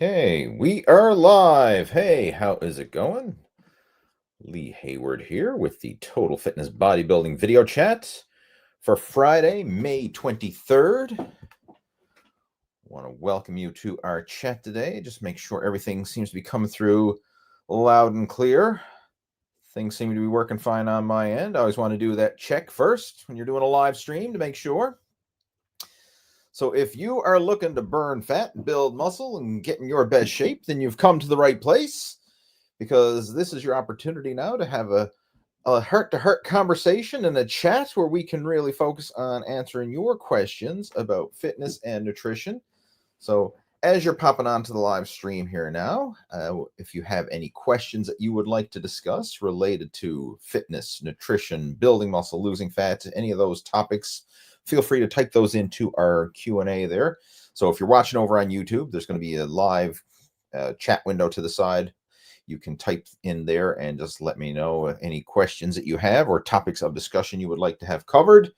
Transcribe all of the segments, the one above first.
Okay, we are live. Hey, how is it going? Lee Hayward here with the Total Fitness Bodybuilding video chat for Friday, May 23rd. Want to welcome you to our chat today. Just make sure everything seems to be coming through loud and clear. Things seem to be working fine on my end. I always want to do that check first when you're doing a live stream to make sure. So if you are looking to burn fat, build muscle, and get in your best shape, then you've come to the right place, because this is your opportunity now to have a heart-to-heart conversation and a chat where we can really focus on answering your questions about fitness and nutrition. So as you're popping onto the live stream here now, if you have any questions that you would like to discuss related to fitness, nutrition, building muscle, losing fat, any of those topics, feel free to type those into our Q&A there. So if you're watching over on YouTube, there's going to be a live chat window to the side. You can type in there and just let me know any questions that you have or topics of discussion you would like to have covered.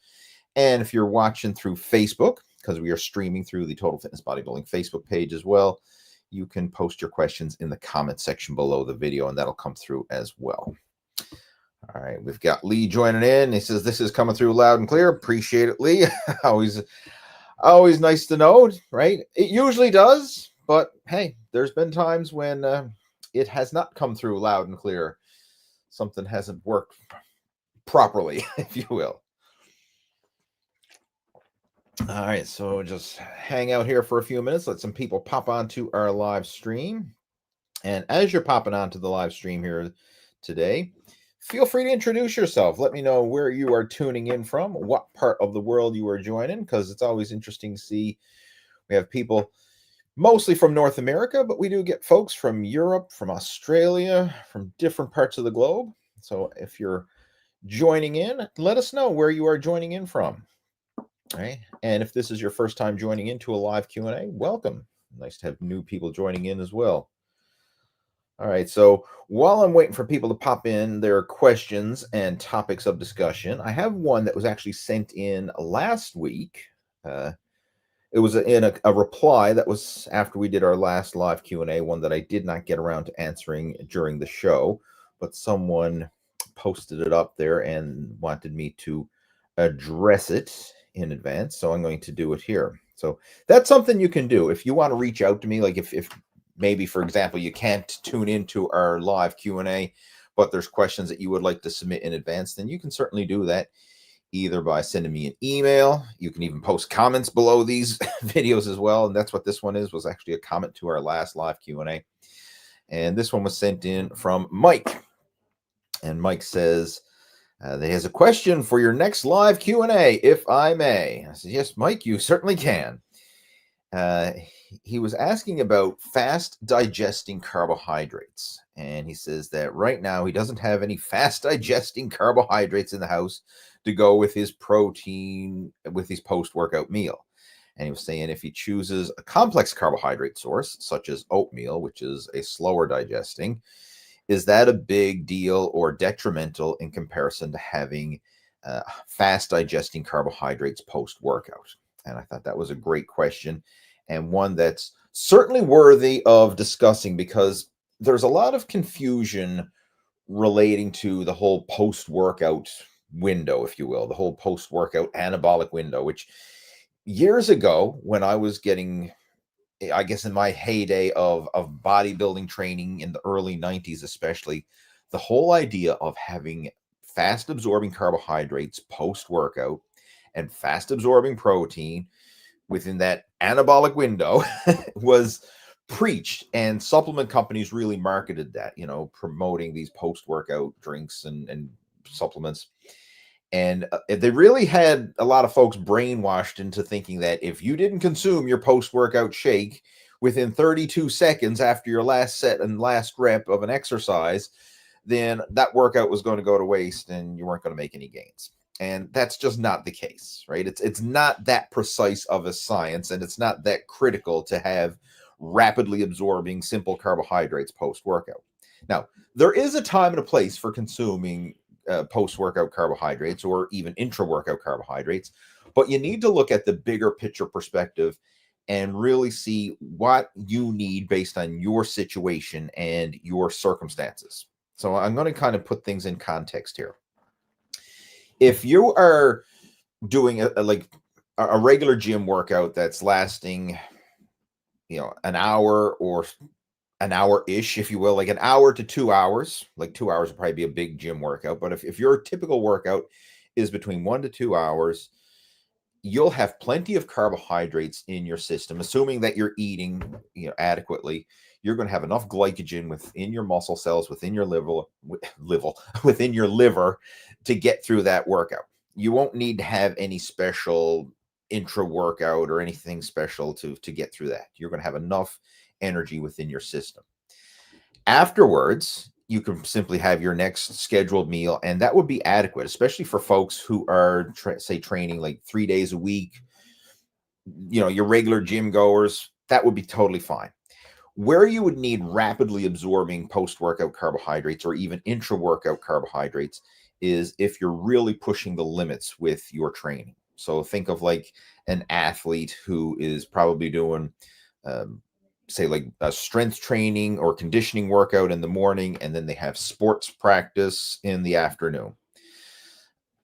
And if you're watching through Facebook, because we are streaming through the Total Fitness Bodybuilding Facebook page as well, you can post your questions in the comment section below the video, and that'll come through as well. All right, we've got Lee joining in. He says this is coming through loud and clear. Appreciate it, Lee. always nice to know, right? It usually does, but hey, there's been times when it has not come through loud and clear. Something hasn't worked properly, if you will. All right, so just hang out here for a few minutes. Let some people pop onto our live stream. And as you're popping onto the live stream here today, feel free to introduce yourself. Let me know where you are tuning in from, what part of the world you are joining, because it's always interesting to see. We have people mostly from North America, but we do get folks from Europe, from Australia, from different parts of the globe. So if you're joining in, let us know where you are joining in from. All right. And if this is your first time joining into a live Q&A, welcome. Nice to have new people joining in as well. All right. So while I'm waiting for people to pop in their questions and topics of discussion, I have one that was actually sent in last week. It was in a reply that was after we did our last live Q&A, one that I did not get around to answering during the show, but someone posted it up there and wanted me to address it in advance. So I'm going to do it here. So that's something you can do. If you want to reach out to me, like if maybe, for example, you can't tune into our live Q&A, but there's questions that you would like to submit in advance, then you can certainly do that, either by sending me an email. You can even post comments below these videos as well. And that's what this one was actually a comment to our last live Q&A. And this one was sent in from Mike. And Mike says, that he has a question for your next live Q&A, if I may. I said, yes, Mike, you certainly can. He was asking about fast digesting carbohydrates. And he says that right now he doesn't have any fast digesting carbohydrates in the house to go with his protein, with his post-workout meal. And he was saying if he chooses a complex carbohydrate source, such as oatmeal, which is a slower digesting, is that a big deal or detrimental in comparison to having fast digesting carbohydrates post-workout? And I thought that was a great question, and one that's certainly worthy of discussing, because there's a lot of confusion relating to the whole post-workout window, if you will, the whole post-workout anabolic window, which years ago, when I was getting, I guess in my heyday of bodybuilding training in the early 90s especially, the whole idea of having fast absorbing carbohydrates post-workout and fast absorbing protein within that anabolic window was preached, and supplement companies really marketed that, promoting these post-workout drinks and supplements. And they really had a lot of folks brainwashed into thinking that if you didn't consume your post-workout shake within 32 seconds after your last set and last rep of an exercise, then that workout was going to go to waste and you weren't going to make any gains. And that's just not the case, right? It's not that precise of a science, and it's not that critical to have rapidly absorbing simple carbohydrates post-workout. Now, there is a time and a place for consuming post-workout carbohydrates or even intra-workout carbohydrates, but you need to look at the bigger picture perspective and really see what you need based on your situation and your circumstances. So I'm going to kind of put things in context here. If you are doing a regular gym workout that's lasting, an hour or an hour-ish, if you will, like an hour to 2 hours, like 2 hours would probably be a big gym workout. But if your typical workout is between 1 to 2 hours, you'll have plenty of carbohydrates in your system, assuming that you're eating, adequately. You're going to have enough glycogen within your muscle cells, within your within your liver to get through that workout. You won't need to have any special intra workout or anything special to get through that. You're going to have enough energy within your system. Afterwards, you can simply have your next scheduled meal, and that would be adequate, especially for folks who are, training like 3 days a week. Your regular gym goers, that would be totally fine. Where you would need rapidly absorbing post-workout carbohydrates or even intra-workout carbohydrates is if you're really pushing the limits with your training. So think of like an athlete who is probably doing say like a strength training or conditioning workout in the morning, and then they have sports practice in the afternoon.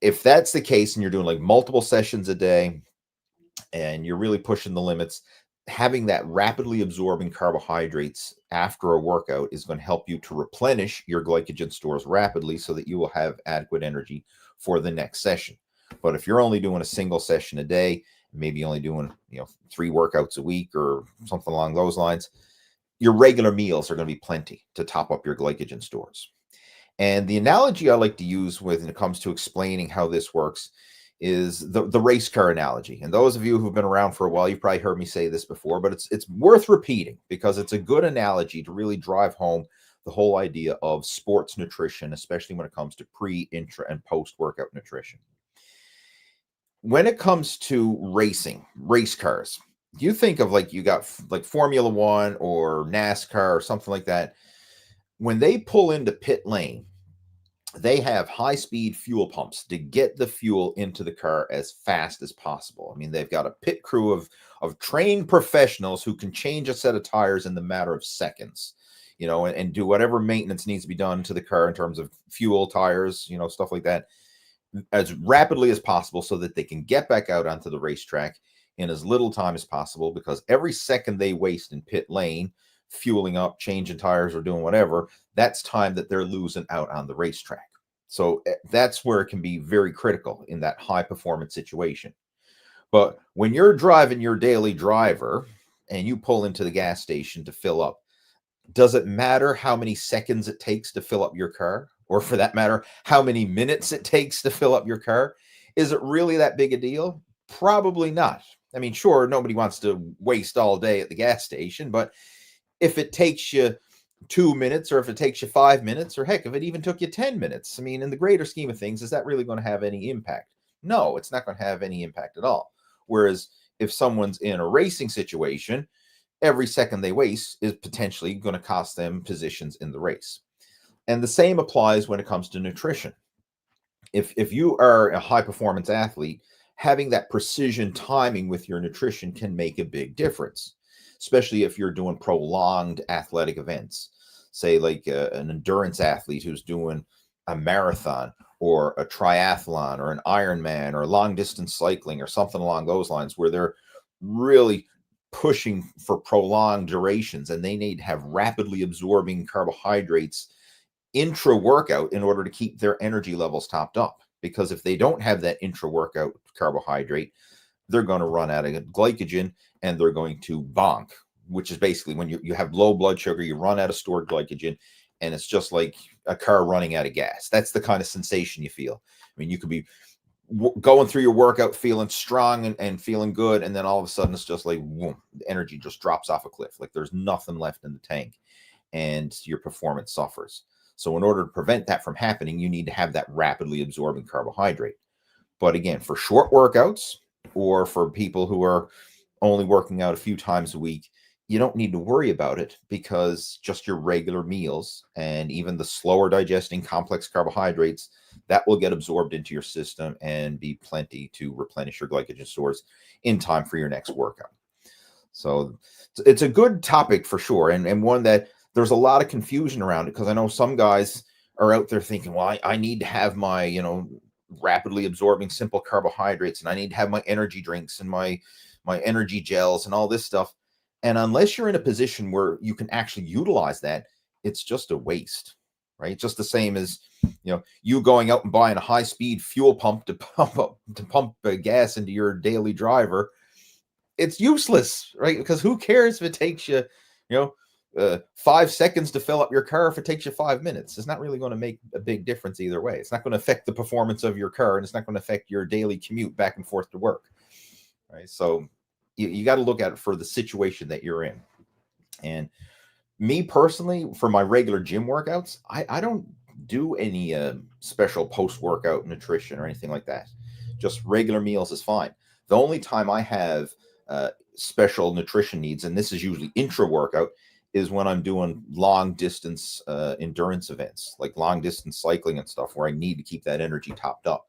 If that's the case and you're doing like multiple sessions a day and you're really pushing the limits, having that rapidly absorbing carbohydrates after a workout is going to help you to replenish your glycogen stores rapidly so that you will have adequate energy for the next session. But if you're only doing a single session a day, maybe only doing 3 workouts a week or something along those lines, your regular meals are going to be plenty to top up your glycogen stores. And the analogy I like to use when it comes to explaining how this works is the race car analogy. And those of you who've been around for a while, you've probably heard me say this before, but it's worth repeating because it's a good analogy to really drive home the whole idea of sports nutrition, especially when it comes to pre, intra, and post-workout nutrition. When it comes to racing, race cars, you think of like you got like Formula One or NASCAR or something like that. When they pull into pit lane, they have high-speed fuel pumps to get the fuel into the car as fast as possible. I mean, they've got a pit crew of trained professionals who can change a set of tires in the matter of seconds, and do whatever maintenance needs to be done to the car in terms of fuel, tires, stuff like that, as rapidly as possible so that they can get back out onto the racetrack in as little time as possible, because every second they waste in pit lane, fueling up, changing tires, or doing whatever, that's time that they're losing out on the racetrack. So that's where it can be very critical in that high performance situation. But when you're driving your daily driver and you pull into the gas station to fill up, does it matter how many seconds it takes to fill up your car? Or for that matter, how many minutes it takes to fill up your car? Is it really that big a deal? Probably not. I mean, sure, nobody wants to waste all day at the gas station, but if it takes you 2 minutes, or if it takes you 5 minutes, or heck, if it even took you 10 minutes, I mean, in the greater scheme of things, is that really going to have any impact? No, it's not going to have any impact at all. Whereas if someone's in a racing situation, every second they waste is potentially going to cost them positions in the race. And the same applies when it comes to nutrition. If you are a high performance athlete, having that precision timing with your nutrition can make a big difference, especially if you're doing prolonged athletic events, say like an endurance athlete who's doing a marathon or a triathlon or an Ironman or long distance cycling or something along those lines, where they're really pushing for prolonged durations and they need to have rapidly absorbing carbohydrates intra-workout in order to keep their energy levels topped up. Because if they don't have that intra-workout carbohydrate, they're going to run out of glycogen and they're going to bonk, which is basically when you have low blood sugar, you run out of stored glycogen, and it's just like a car running out of gas. That's the kind of sensation you feel. I mean, you could be going through your workout feeling strong and feeling good, and then all of a sudden it's just like, whoom, the energy just drops off a cliff. Like there's nothing left in the tank and your performance suffers. So in order to prevent that from happening, you need to have that rapidly absorbing carbohydrate. But again, for short workouts or for people who are only working out a few times a week, you don't need to worry about it, because just your regular meals and even the slower digesting complex carbohydrates, that will get absorbed into your system and be plenty to replenish your glycogen stores in time for your next workout. So it's a good topic for sure, and one that there's a lot of confusion around it, because I know some guys are out there thinking, well, I need to have my, rapidly absorbing simple carbohydrates, and I need to have my energy drinks and my energy gels and all this stuff. And unless you're in a position where you can actually utilize that, it's just a waste, right? Just the same as, you going out and buying a high speed fuel pump to pump gas into your daily driver. It's useless, right? Because who cares if it takes you, 5 seconds to fill up your car if it takes you 5 minutes? It's not really going to make a big difference either way. It's not going to affect the performance of your car, and it's not going to affect your daily commute back and forth to work, right? So you got to look at it for the situation that you're in. And me personally, for my regular gym workouts, I don't do any special post-workout nutrition or anything like that. Just regular meals is fine. The only time I have special nutrition needs, and this is usually intra-workout, is when I'm doing long distance endurance events, like long distance cycling and stuff, where I need to keep that energy topped up.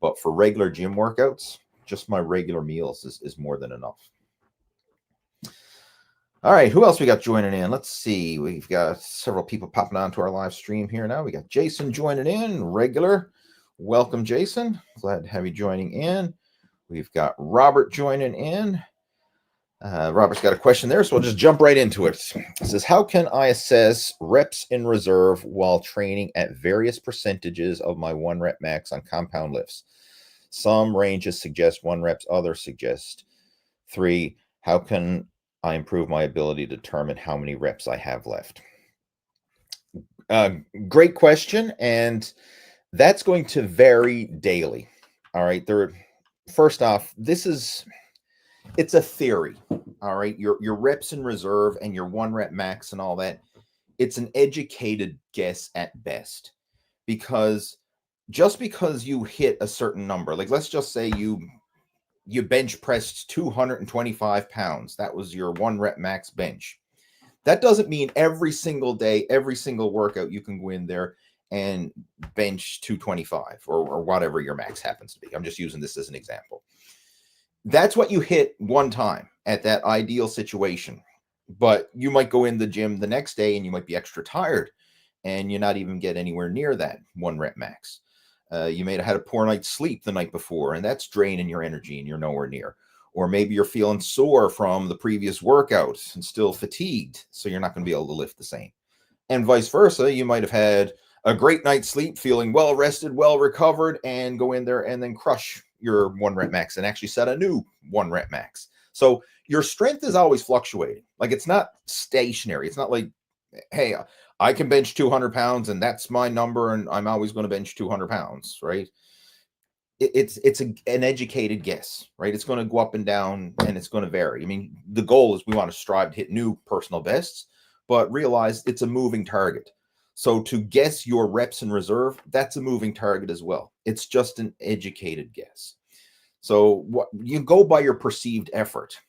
But for regular gym workouts, just my regular meals is more than enough. All right, who else we got joining in? Let's see. We've got several people popping onto our live stream here now. We got Jason joining in, regular. Welcome, Jason. Glad to have you joining in. We've got Robert joining in. Robert's got a question there, so we'll just jump right into it. It says, how can I assess reps in reserve while training at various percentages of my 1 rep max on compound lifts? Some ranges suggest 1 reps, others suggest 3. How can I improve my ability to determine how many reps I have left? Great question, and that's going to vary daily. All right, first off, it's a theory. All right, your reps in reserve and your 1 rep max and all that, it's an educated guess at best, because just because you hit a certain number, like let's just say you bench pressed 225 pounds, that was your 1 rep max bench. That doesn't mean every single day, every single workout, you can go in there and bench 225 or whatever your max happens to be. I'm just using this as an example. That's what you hit one time at that ideal situation. But you might go in the gym the next day and you might be extra tired and you're not even get anywhere near that 1 rep max. You may have had a poor night's sleep the night before, and that's draining your energy and you're nowhere near. Or maybe you're feeling sore from the previous workout and still fatigued, so you're not going to be able to lift the same. And vice versa, you might have had a great night's sleep, feeling well rested, well recovered, and go in there and then crush your 1 rep max and actually set a new 1 rep max. So your strength is always fluctuating. Like, it's not stationary. It's not like, hey, I can bench 200 pounds and that's my number and I'm always going to bench 200 pounds, right? It's an educated guess, right? It's going to go up and down and it's going to vary. I mean, the goal is we want to strive to hit new personal bests, but realize it's a moving target. So to guess your reps in reserve, that's a moving target as well. It's just an educated guess. So what you go by your perceived effort,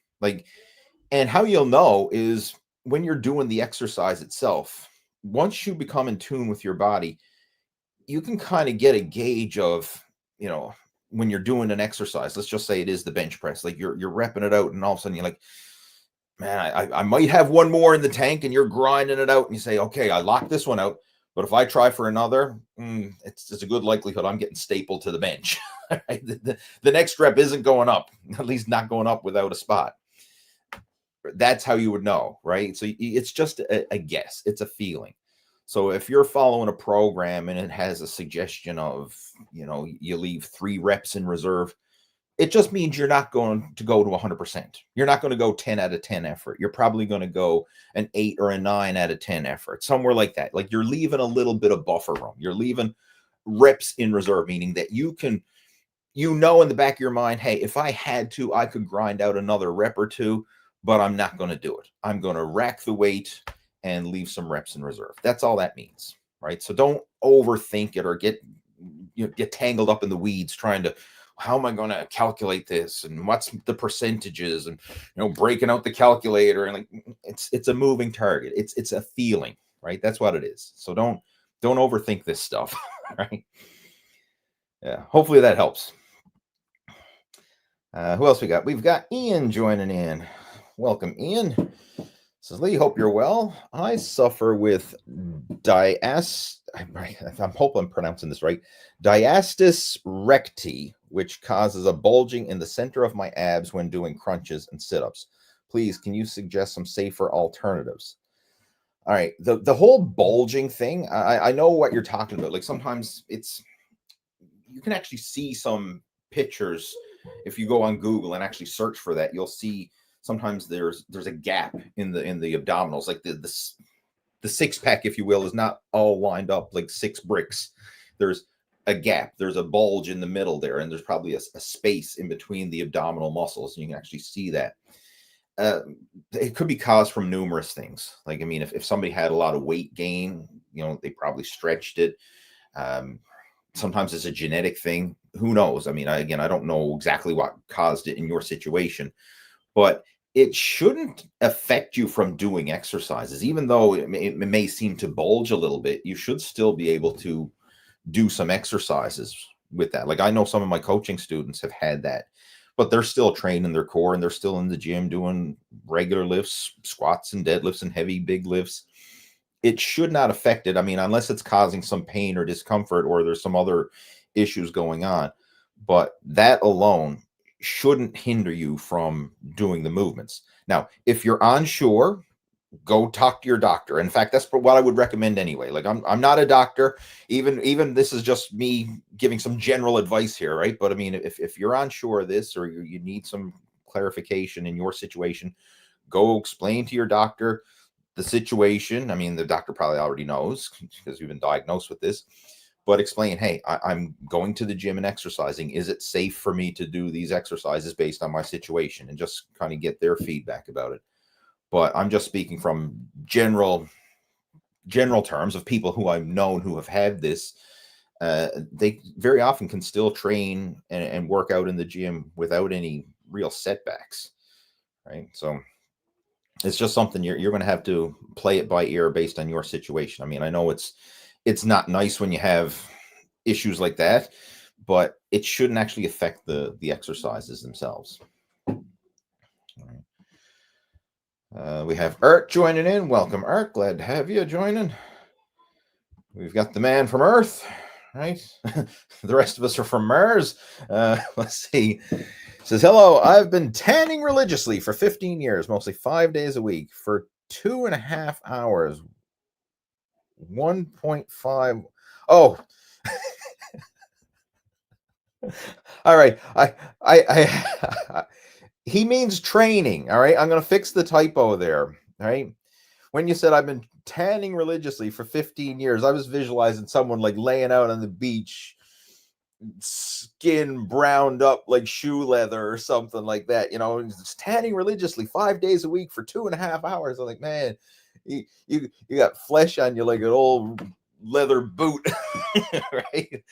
and how you'll know is when you're doing the exercise itself. Once you become in tune with your body, you can kind of get a gauge of, when you're doing an exercise. Let's just say it is the bench press, like you're repping it out and all of a sudden you're like, man, I might have one more in the tank, and you're grinding it out and you say, okay, I locked this one out, but if I try for another, it's a good likelihood I'm getting stapled to the bench. Right? The next rep isn't going up, at least not going up without a spot. That's how you would know, right? So it's just a guess. It's a feeling. So if you're following a program and it has a suggestion of, you leave 3 reps in reserve, it just means you're not going to go to 100%. You're not going to go 10 out of 10 effort. You're probably going to go an 8 or a 9 out of 10 effort, somewhere like that. Like, you're leaving a little bit of buffer room. You're leaving reps in reserve, meaning that you can, in the back of your mind, hey, if I had to, I could grind out another rep or 2, but I'm not going to do it. I'm going to rack the weight and leave some reps in reserve. That's all that means, right? So don't overthink it or get tangled up in the weeds trying to, how am I going to calculate this and what's the percentages and breaking out the calculator, and it's a moving target. It's a feeling, right? That's what it is. So don't overthink this stuff, right? Yeah, hopefully that helps. Who else we got? We've got Ian joining in. welcome Ian. Says Lee, hope you're well. I suffer with I'm hoping I'm pronouncing this right. Diastasis recti, which causes a bulging in the center of my abs when doing crunches and sit-ups. Please, can you suggest some safer alternatives? All right, the whole bulging thing, I know what you're talking about. Like sometimes you can actually see some pictures. If you go on Google and actually search for that, you'll see sometimes there's a gap in the abdominals, like the six pack, if you will, is not all lined up like six bricks. There's a gap, there's a bulge in the middle there, and there's probably a space in between the abdominal muscles, and you can actually see that. It could be caused from numerous things. Like, I mean, if somebody had a lot of weight gain, they probably stretched it. Sometimes it's a genetic thing. Who knows? I mean, I don't know exactly what caused it in your situation, but it shouldn't affect you from doing exercises. Even though it may seem to bulge a little bit, you should still be able to do some exercises with that. Like I know some of my coaching students have had that, but they're still training their core and they're still in the gym doing regular lifts, squats and deadlifts and heavy big lifts. It should not affect it. I mean, unless it's causing some pain or discomfort or there's some other issues going on. But that alone shouldn't hinder you from doing the movements. Now, if you're unsure, go talk to your doctor. In fact, that's what I would recommend anyway. Like I'm not a doctor. Even this is just me giving some general advice here, right? But I mean, if you're unsure of this or you need some clarification in your situation, go explain to your doctor the situation. I mean, the doctor probably already knows because you've been diagnosed with this, but explain, hey, I'm going to the gym and exercising. Is it safe for me to do these exercises based on my situation? And just kind of get their feedback about it. But I'm just speaking from general terms of people who I've known who have had this. They very often can still train and work out in the gym without any real setbacks, right? So it's just something you're going to have to play it by ear based on your situation. I mean, I know it's not nice when you have issues like that, but it shouldn't actually affect the exercises themselves. All right. We have Art joining in. Welcome, Art. Glad to have you joining. We've got the man from Earth, right? The rest of us are from Mars. Let's see. Says, hello, I've been tanning religiously for 15 years, mostly 5 days a week for 2.5 hours. 1.5. Oh. All right. I he means training. All right. I'm going to fix the typo there. All right. When you said I've been tanning religiously for 15 years, I was visualizing someone like laying out on the beach, skin browned up like shoe leather or something like that. It's tanning religiously 5 days a week for 2.5 hours. I'm like, man, you got flesh on you like an old leather boot, right?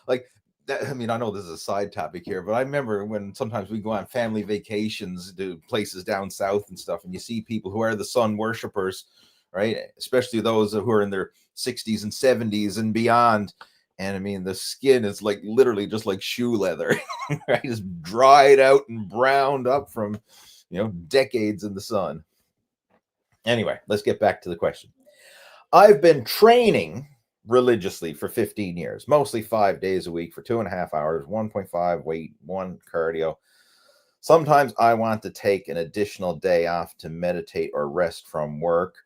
Like that. I mean, I know this is a side topic here, but I remember when sometimes we go on family vacations to places down south and stuff, and you see people who are the sun worshipers, right? Especially those who are in their 60s and 70s and beyond. And I mean, the skin is like literally just like shoe leather, right? Just dried out and browned up from, decades in the sun. Anyway, let's get back to the question. I've been training religiously for 15 years, mostly 5 days a week for 2.5 hours, 1.5 weight, 1 cardio. Sometimes I want to take an additional day off to meditate or rest from work.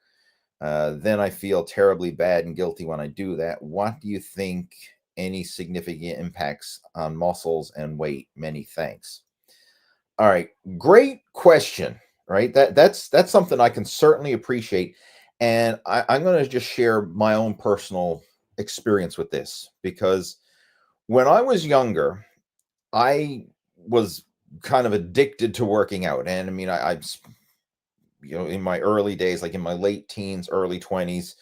Then I feel terribly bad and guilty when I do that. What do you think? Any significant impacts on muscles and weight? Many thanks. All right, great question. Right, that's something I can certainly appreciate, and I'm going to just share my own personal experience with this, because when I was younger, I was kind of addicted to working out, and I mean, I in my early days, like in my late teens, early 20s,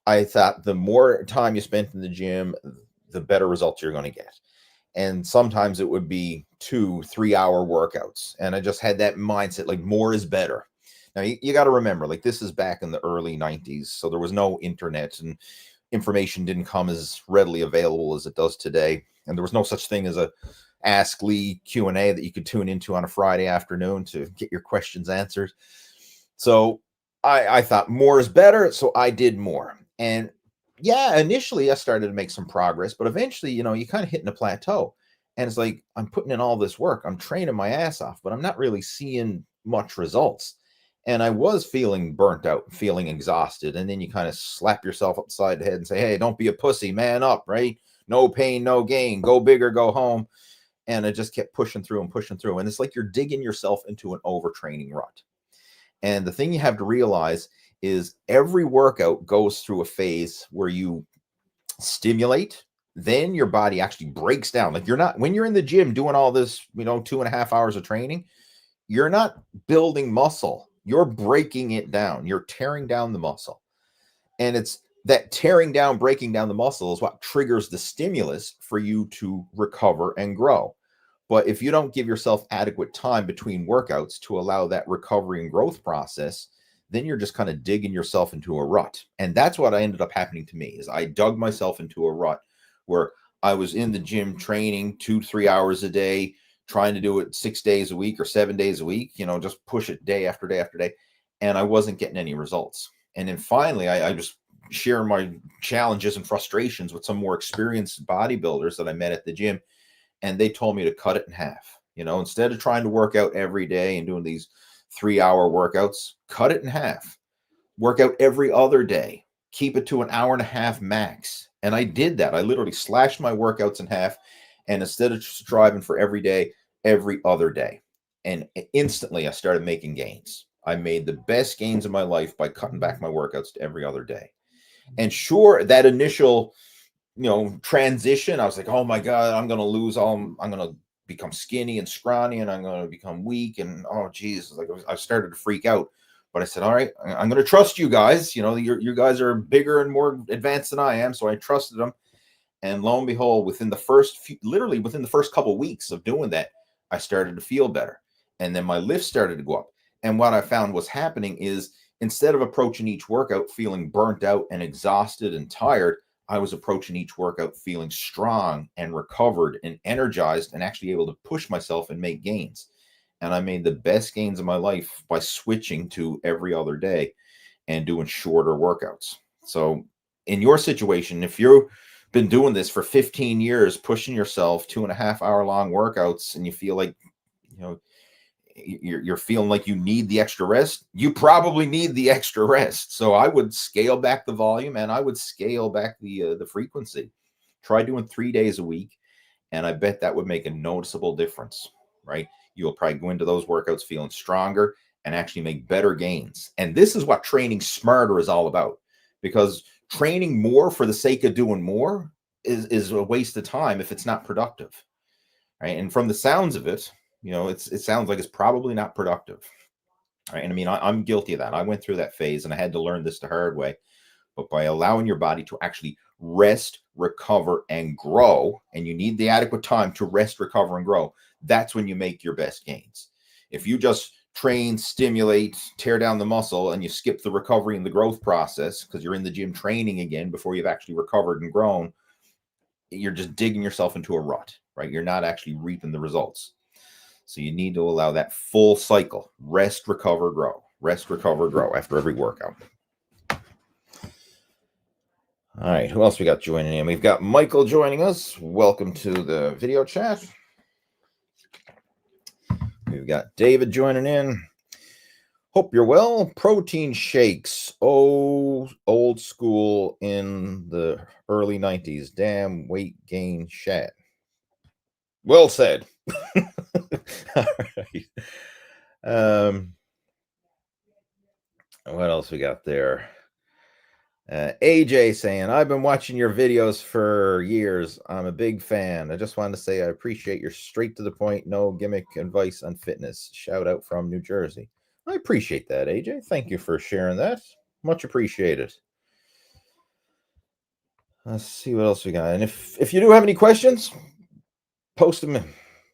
I thought the more time you spent in the gym, the better results you're going to get. And sometimes it would be 2-3 hour workouts. And I just had that mindset, like more is better. Now you got to remember, like this is back in the early 90s. So there was no internet and information didn't come as readily available as it does today. And there was no such thing as a Ask Lee Q&A that you could tune into on a Friday afternoon to get your questions answered. So I thought more is better, so I did more. And yeah, initially I started to make some progress, but eventually, you kind of hitting a plateau. And it's like, I'm putting in all this work, I'm training my ass off, but I'm not really seeing much results. And I was feeling burnt out, feeling exhausted. And then you kind of slap yourself upside the head and say, hey, don't be a pussy, man up, right? No pain, no gain, go big or go home. And I just kept pushing through and pushing through. And it's like you're digging yourself into an overtraining rut. And the thing you have to realize is every workout goes through a phase where you stimulate, then your body actually breaks down. Like, you're not, when you're in the gym doing all this, 2.5 hours of training, you're not building muscle. You're breaking it down. You're tearing down the muscle. And it's that tearing down, breaking down the muscle is what triggers the stimulus for you to recover and grow. But if you don't give yourself adequate time between workouts to allow that recovery and growth process, then you're just kind of digging yourself into a rut. And that's what ended up happening to me, is I dug myself into a rut where I was in the gym training 2-3 hours a day, trying to do it 6 days a week or 7 days a week, just push it day after day after day. And I wasn't getting any results. And then finally, I just sharing my challenges and frustrations with some more experienced bodybuilders that I met at the gym. And they told me to cut it in half. Instead of trying to work out every day and doing these 3-hour workouts, cut it in half. Work out every other day. Keep it to an hour and a half max. And I did that. I literally slashed my workouts in half. And instead of striving for every day, every other day. And instantly I started making gains. I made the best gains of my life by cutting back my workouts to every other day. And sure, that initial transition, I was like, oh my God, I'm going to become skinny and scrawny, and I'm going to become weak. And oh geez, like I started to freak out. But I said, all right, I'm going to trust you guys. You guys are bigger and more advanced than I am. So I trusted them. And lo and behold, within the first couple of weeks of doing that, I started to feel better. And then my lift started to go up. And what I found was happening is, instead of approaching each workout feeling burnt out and exhausted and tired, I was approaching each workout feeling strong and recovered and energized and actually able to push myself and make gains. And I made the best gains of my life by switching to every other day and doing shorter workouts. So in your situation, if you've been doing this for 15 years, pushing yourself 2.5 hour long workouts, and you feel like, you're feeling like you need the extra rest, you probably need the extra rest. So I would scale back the volume, and I would scale back the frequency. Try doing 3 days a week, and I bet that would make a noticeable difference, right? You'll probably go into those workouts feeling stronger and actually make better gains. And this is what training smarter is all about, because training more for the sake of doing more is a waste of time if it's not productive, right? And from the sounds of it, it sounds like it's probably not productive, right? And I mean, I'm guilty of that. I went through that phase, and I had to learn this the hard way. But by allowing your body to actually rest, recover, and grow, and you need the adequate time to rest, recover, and grow, that's when you make your best gains. If you just train, stimulate, tear down the muscle, and you skip the recovery and the growth process because you're in the gym training again before you've actually recovered and grown, you're just digging yourself into a rut, right? You're not actually reaping the results. So you need to allow that full cycle: rest, recover, grow, rest, recover, grow after every workout. All right, who else we got joining in? We've got Michael joining us. Welcome to the video chat. We've got David joining in. Hope you're well. Protein shakes. Oh, old school in the early 90s. Damn weight gain shat. Well said. All right. What else we got there? AJ saying, I've been watching your videos for years. I'm a big fan. I just wanted to say I appreciate your straight to the point, no gimmick advice on fitness. Shout out from New Jersey. I appreciate that, AJ. Thank you for sharing that. Much appreciated. Let's see what else we got. And if you do have any questions, post them in.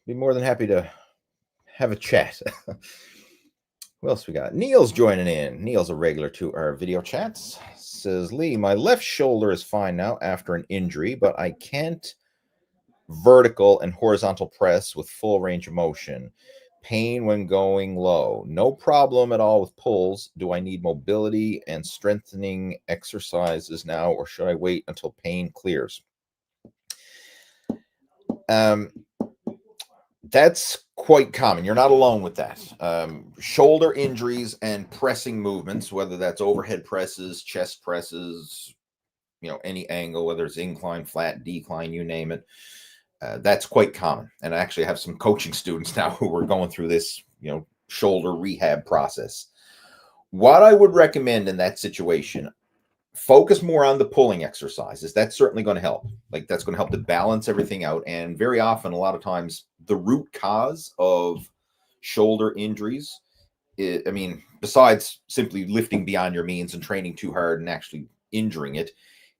Be more than happy to have a chat. What else we got? Neil's joining in. Neil's a regular to our video chats. Says, Lee, my left shoulder is fine now after an injury, but I can't vertical and horizontal press with full range of motion. Pain when going low. No problem at all with pulls. Do I need mobility and strengthening exercises now, or should I wait until pain clears? That's quite common. You're not alone with that. Shoulder injuries and pressing movements, whether that's overhead presses, chest presses, any angle, whether it's incline, flat, decline, you name it. That's quite common. And I actually have some coaching students now who are going through this, shoulder rehab process. What I would recommend in that situation, focus more on the pulling exercises. That's certainly going to help. Like, that's going to help to balance everything out. And very often, a lot of times, the root cause of shoulder injuries, besides simply lifting beyond your means and training too hard and actually injuring it,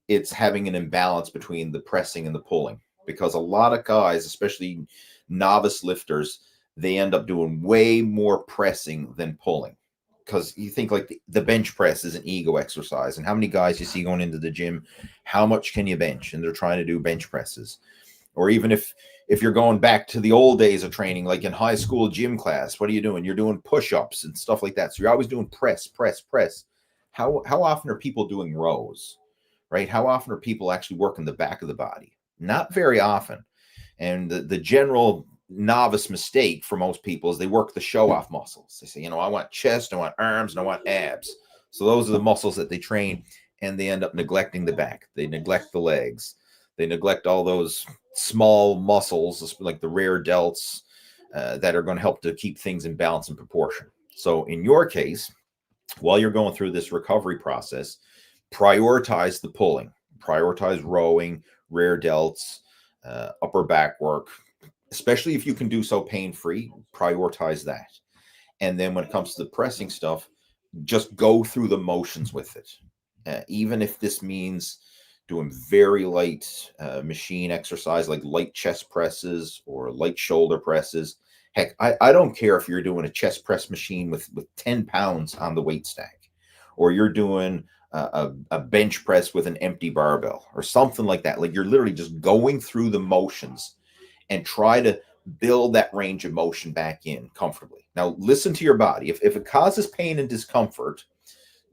it's having an imbalance between the pressing and the pulling. Because a lot of guys, especially novice lifters, they end up doing way more pressing than pulling. Because you think like the bench press is an ego exercise, and how many guys you see going into the gym, how much can you bench? And they're trying to do bench presses. Or even if you're going back to the old days of training, like in high school gym class, what are you doing? You're doing push-ups and stuff like that. So you're always doing press. How often are people doing rows, right? How often are people actually working the back of the body? Not very often. And the general novice mistake for most people is they work the show-off muscles. They say, I want chest, I want arms, and I want abs. So those are the muscles that they train, and they end up neglecting the back. They neglect the legs. They neglect all those small muscles, like the rear delts, that are going to help to keep things in balance and proportion. So in your case, while you're going through this recovery process, prioritize the pulling, prioritize rowing, rear delts, upper back work, especially if you can do so pain-free. Prioritize that. And then when it comes to the pressing stuff, just go through the motions with it. Even if this means doing very light machine exercise, like light chest presses or light shoulder presses. Heck, I don't care if you're doing a chest press machine with 10 pounds on the weight stack, or you're doing a bench press with an empty barbell or something like that. Like, you're literally just going through the motions and try to build that range of motion back in comfortably. Now, listen to your body. If it causes pain and discomfort,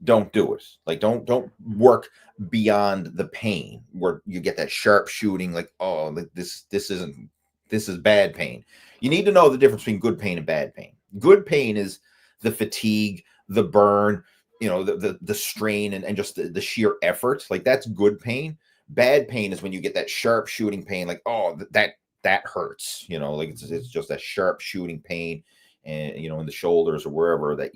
don't do it. Like, don't work beyond the pain where you get that sharp shooting, like, oh, this is bad pain. You need to know the difference between good pain and bad pain. Good pain is the fatigue, the burn, the strain, and just the sheer effort. Like, that's good pain. Bad pain is when you get that sharp shooting pain, like, oh, that hurts, like it's just that sharp shooting pain, and in the shoulders or wherever, that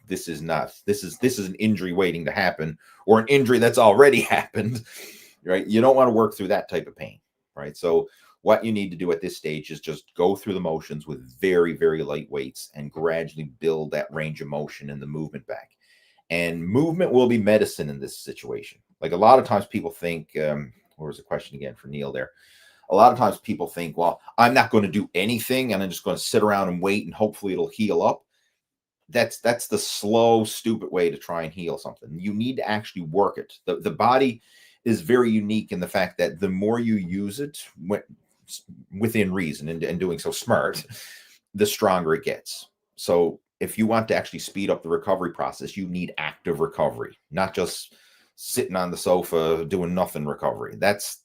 this is an injury waiting to happen, or an injury that's already happened, right? You don't want to work through that type of pain, right? So what you need to do at this stage is just go through the motions with very, very light weights and gradually build that range of motion and the movement back. And movement will be medicine in this situation. Like, a lot of times people think, what was the question again for Neil there? A lot of times people think, well, I'm not going to do anything and I'm just going to sit around and wait and hopefully it'll heal up. That's the slow, stupid way to try and heal something. You need to actually work it. The body is very unique in the fact that the more you use it within reason and doing so smart, the stronger it gets. So if you want to actually speed up the recovery process, you need active recovery, not just sitting on the sofa doing nothing recovery. That's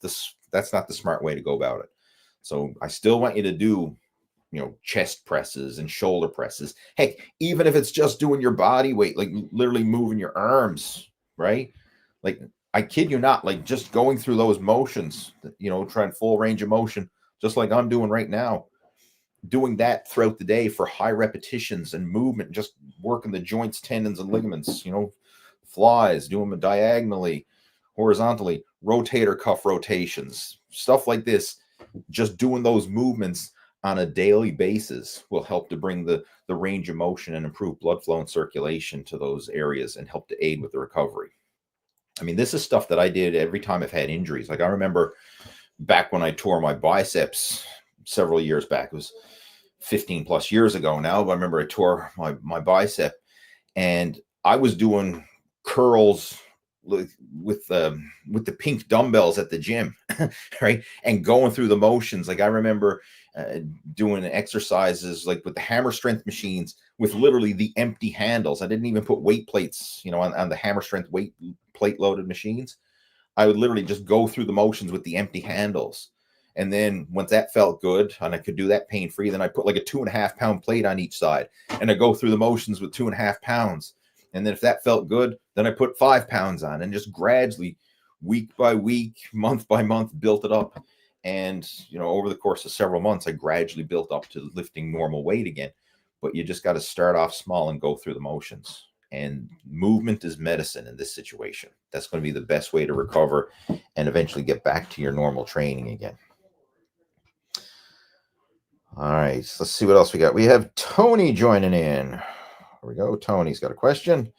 not the smart way to go about it. So I still want you to do, chest presses and shoulder presses. Heck, even if it's just doing your body weight, like literally moving your arms, right? Like, I kid you not, like just going through those motions, trying full range of motion, just like I'm doing right now, doing that throughout the day for high repetitions and movement, just working the joints, tendons, and ligaments, flies, doing them diagonally, horizontally, rotator cuff rotations, stuff like this. Just doing those movements on a daily basis will help to bring the range of motion and improve blood flow and circulation to those areas and help to aid with the recovery. I mean, this is stuff that I did every time I've had injuries. Like, I remember back when I tore my biceps several years back, it was 15 plus years ago now, but I remember I tore my bicep, and I was doing curls with the pink dumbbells at the gym, right? And going through the motions. Like I remember doing exercises like with the hammer strength machines with literally the empty handles. I didn't even put weight plates, on the hammer strength weight plate loaded machines. I would literally just go through the motions with the empty handles. And then once that felt good and I could do that pain free, then I put like a 2.5 pound plate on each side and I go through the motions with 2.5 pounds. And then if that felt good, then I put 5 pounds on and just gradually, week by week, month by month, built it up. And, over the course of several months, I gradually built up to lifting normal weight again. But you just got to start off small and go through the motions. And movement is medicine in this situation. That's going to be the best way to recover and eventually get back to your normal training again. All right, so let's see what else we got. We have Tony joining in. Here we go. Tony's got a question.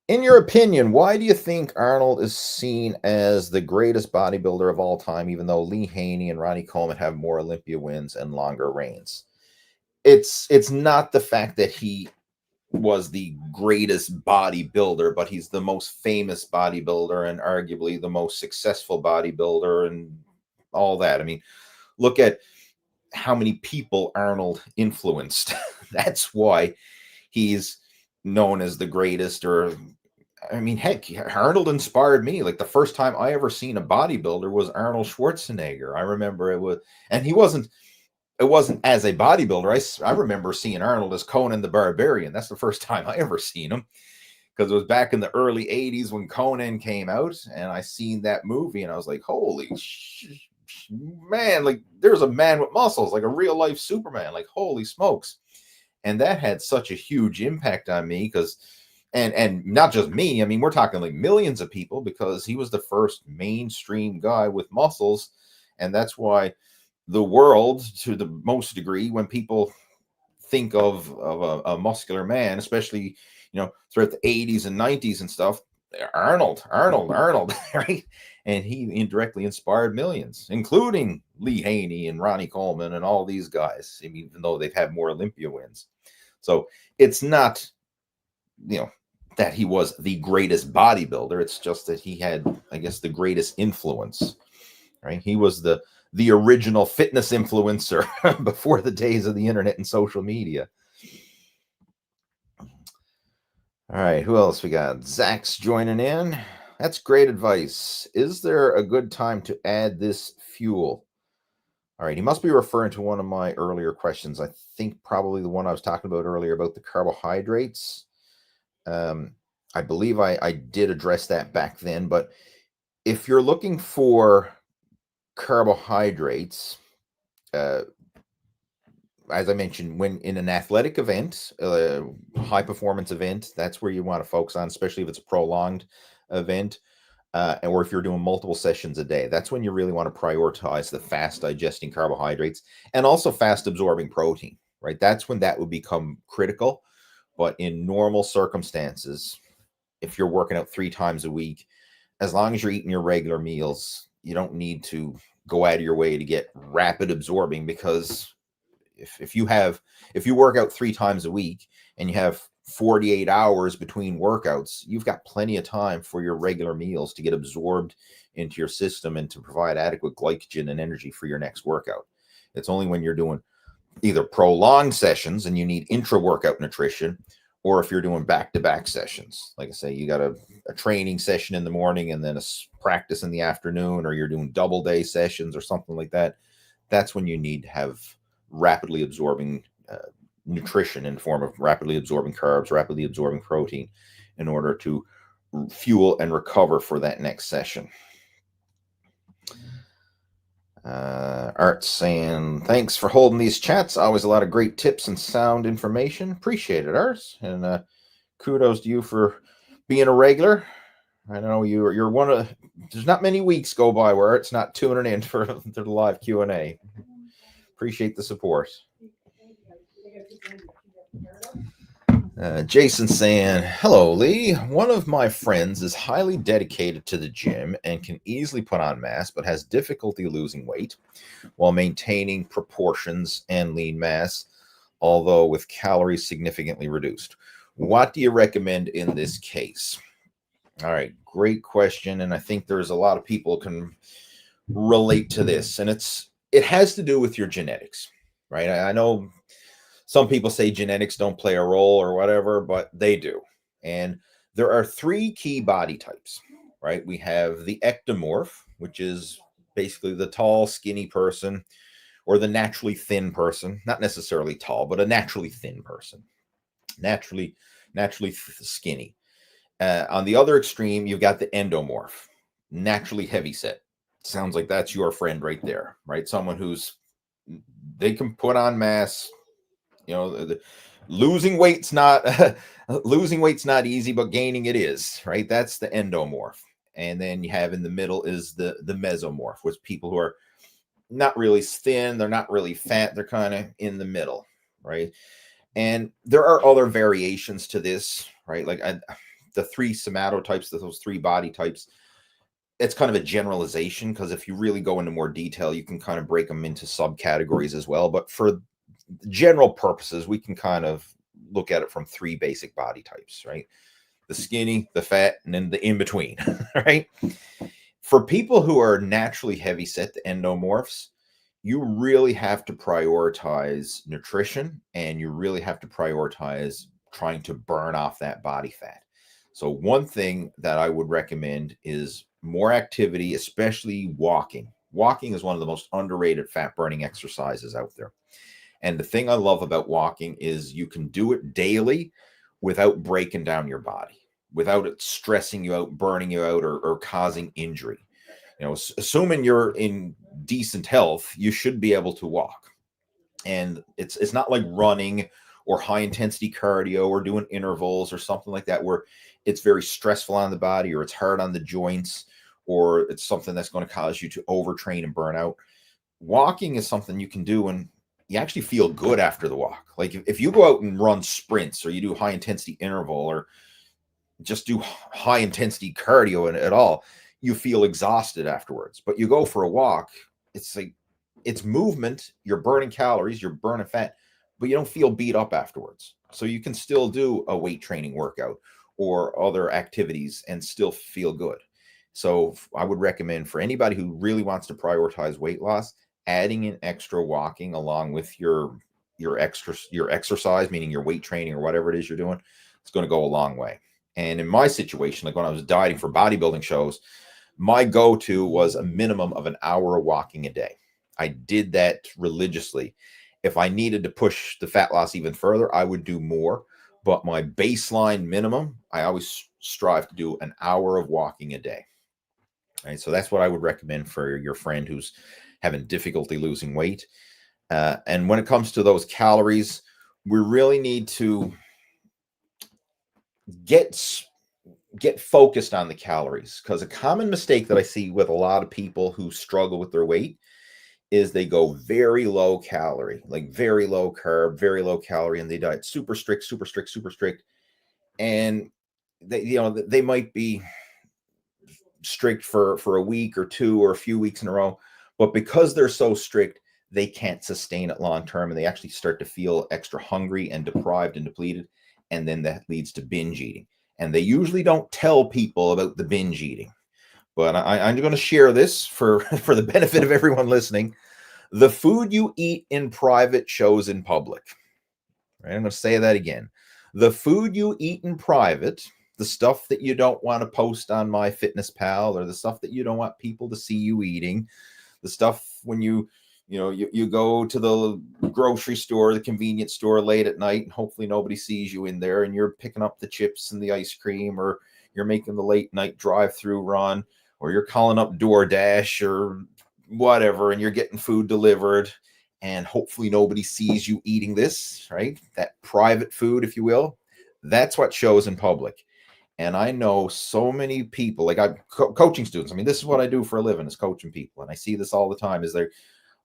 In your opinion, why do you think Arnold is seen as the greatest bodybuilder of all time, even though Lee Haney and Ronnie Coleman have more Olympia wins and longer reigns? It's not the fact that he was the greatest bodybuilder, but he's the most famous bodybuilder and arguably the most successful bodybuilder and all that. I mean, look at how many people Arnold influenced. That's why he's known as the greatest. Or, I mean, heck, Arnold inspired me. Like the first time I ever seen a bodybuilder was Arnold Schwarzenegger. I remember it was, and it wasn't as a bodybuilder. I remember seeing Arnold as Conan the Barbarian. That's the first time I ever seen him, because it was back in the early 80s when Conan came out, and I seen that movie and I was like, holy man, like there's a man with muscles, like a real life Superman, like holy smokes. And that had such a huge impact on me, because and not just me, I mean, we're talking like millions of people, because he was the first mainstream guy with muscles. And that's why the world, to the most degree, when people think of a muscular man, especially throughout the 80s and 90s and stuff, Arnold, right? And he indirectly inspired millions, including Lee Haney and Ronnie Coleman and all these guys, even though they've had more Olympia wins. So it's not, that he was the greatest bodybuilder. It's just that he had, I guess, the greatest influence, right? He was the original fitness influencer before the days of the internet and social media. All right, who else we got? Zach's joining in. That's great advice. Is there a good time to add this fuel? All right, he must be referring to one of my earlier questions. I think probably the one I was talking about earlier about the carbohydrates. I believe I did address that back then, but if you're looking for carbohydrates, as I mentioned, when in an athletic event, high performance event, that's where you want to focus on, especially if it's a prolonged event, or if you're doing multiple sessions a day. That's when you really want to prioritize the fast digesting carbohydrates and also fast absorbing protein, right? That's when that would become critical. But in normal circumstances, if you're working out 3 times a week, as long as you're eating your regular meals, you don't need to go out of your way to get rapid absorbing, because if you work out 3 times a week and you have 48 hours between workouts, you've got plenty of time for your regular meals to get absorbed into your system and to provide adequate glycogen and energy for your next workout. It's only when you're doing either prolonged sessions and you need intra-workout nutrition, or if you're doing back-to-back sessions. Like I say, you got a training session in the morning and then a practice in the afternoon, or you're doing double day sessions or something like that. That's when you need to have rapidly absorbing nutrition in the form of rapidly absorbing carbs, rapidly absorbing protein, in order to fuel and recover for that next session. Art's saying, thanks for holding these chats. Always a lot of great tips and sound information. Appreciate it, Art. And kudos to you for being a regular. I know you're one of, there's not many weeks go by where Art's not tuning in for the live Q&A. Appreciate the support. Jason saying, hello, Lee. One of my friends is highly dedicated to the gym and can easily put on mass, but has difficulty losing weight while maintaining proportions and lean mass, although with calories significantly reduced. What do you recommend in this case? All right, great question, and I think there's a lot of people can relate to this, and it has to do with your genetics, right? I know some people say genetics don't play a role or whatever, but they do. And there are three key body types, right? We have the ectomorph, which is basically the tall, skinny person, or the naturally thin person, not necessarily tall, but a naturally thin person, naturally skinny. On the other extreme, you've got the endomorph, naturally heavy set. Sounds like that's your friend right there, right? Someone who's they can put on mass. You know, losing weight's not losing weight's not easy, but gaining it is, right? That's the endomorph. And then you have in the middle is the mesomorph, which people who are not really thin, they're not really fat, they're kind of in the middle, right? And there are other variations to this, right? Like the three somatotypes, those three body types, it's kind of a generalization because if you really go into more detail, you can kind of break them into subcategories as well. But for general purposes, we can kind of look at it from three basic body types, right? The skinny, the fat, and then the in between, right? For people who are naturally heavy set, the endomorphs, you really have to prioritize nutrition and you really have to prioritize trying to burn off that body fat. So, one thing that I would recommend is more activity, especially walking. Walking is one of the most underrated fat burning exercises out there. And the thing I love about walking is you can do it daily without breaking down your body, without it stressing you out, burning you out, or causing injury. You know, assuming you're in decent health, you should be able to walk. And it's not like running or high intensity cardio or doing intervals or something like that where it's very stressful on the body or it's hard on the joints or it's something that's going to cause you to overtrain and burn out. Walking is something you can do and you actually feel good after the walk. Like if you go out and run sprints or you do high intensity interval or just do high intensity cardio and at all, you feel exhausted afterwards. But you go for a walk, it's like it's movement, you're burning calories, you're burning fat, but you don't feel beat up afterwards. So you can still do a weight training workout or other activities and still feel good. So I would recommend for anybody who really wants to prioritize weight loss, adding in extra walking along with your exercise, meaning your weight training or whatever it is you're doing, it's going to go a long way. And in my situation, like when I was dieting for bodybuilding shows, my go-to was a minimum of an hour of walking a day. I did that religiously. If I needed to push the fat loss even further, I would do more. But my baseline minimum, I always strive to do an hour of walking a day. Right. So that's what I would recommend for your friend who's having difficulty losing weight. And when it comes to those calories, we really need to get focused on the calories because a common mistake that I see with a lot of people who struggle with their weight is they go very low calorie, like very low carb, very low calorie, and they diet super strict, super strict, super strict. And they might be strict for a week or two or a few weeks in a row, but because they're so strict, they can't sustain it long term and they actually start to feel extra hungry and deprived and depleted. And then that leads to binge eating. And they usually don't tell people about the binge eating. But I'm going to share this for the benefit of everyone listening. The food you eat in private shows in public. Right? I'm going to say that again. The food you eat in private, the stuff that you don't want to post on MyFitnessPal or the stuff that you don't want people to see you eating, the stuff when you go to the grocery store, the convenience store late at night, and hopefully nobody sees you in there and you're picking up the chips and the ice cream, or you're making the late night drive-through run, or you're calling up DoorDash or whatever, and you're getting food delivered, and hopefully nobody sees you eating this, right? That private food, if you will, that's what shows in public. And I know so many people, like I'm coaching students. I mean, this is what I do for a living, is coaching people. And I see this all the time is they're,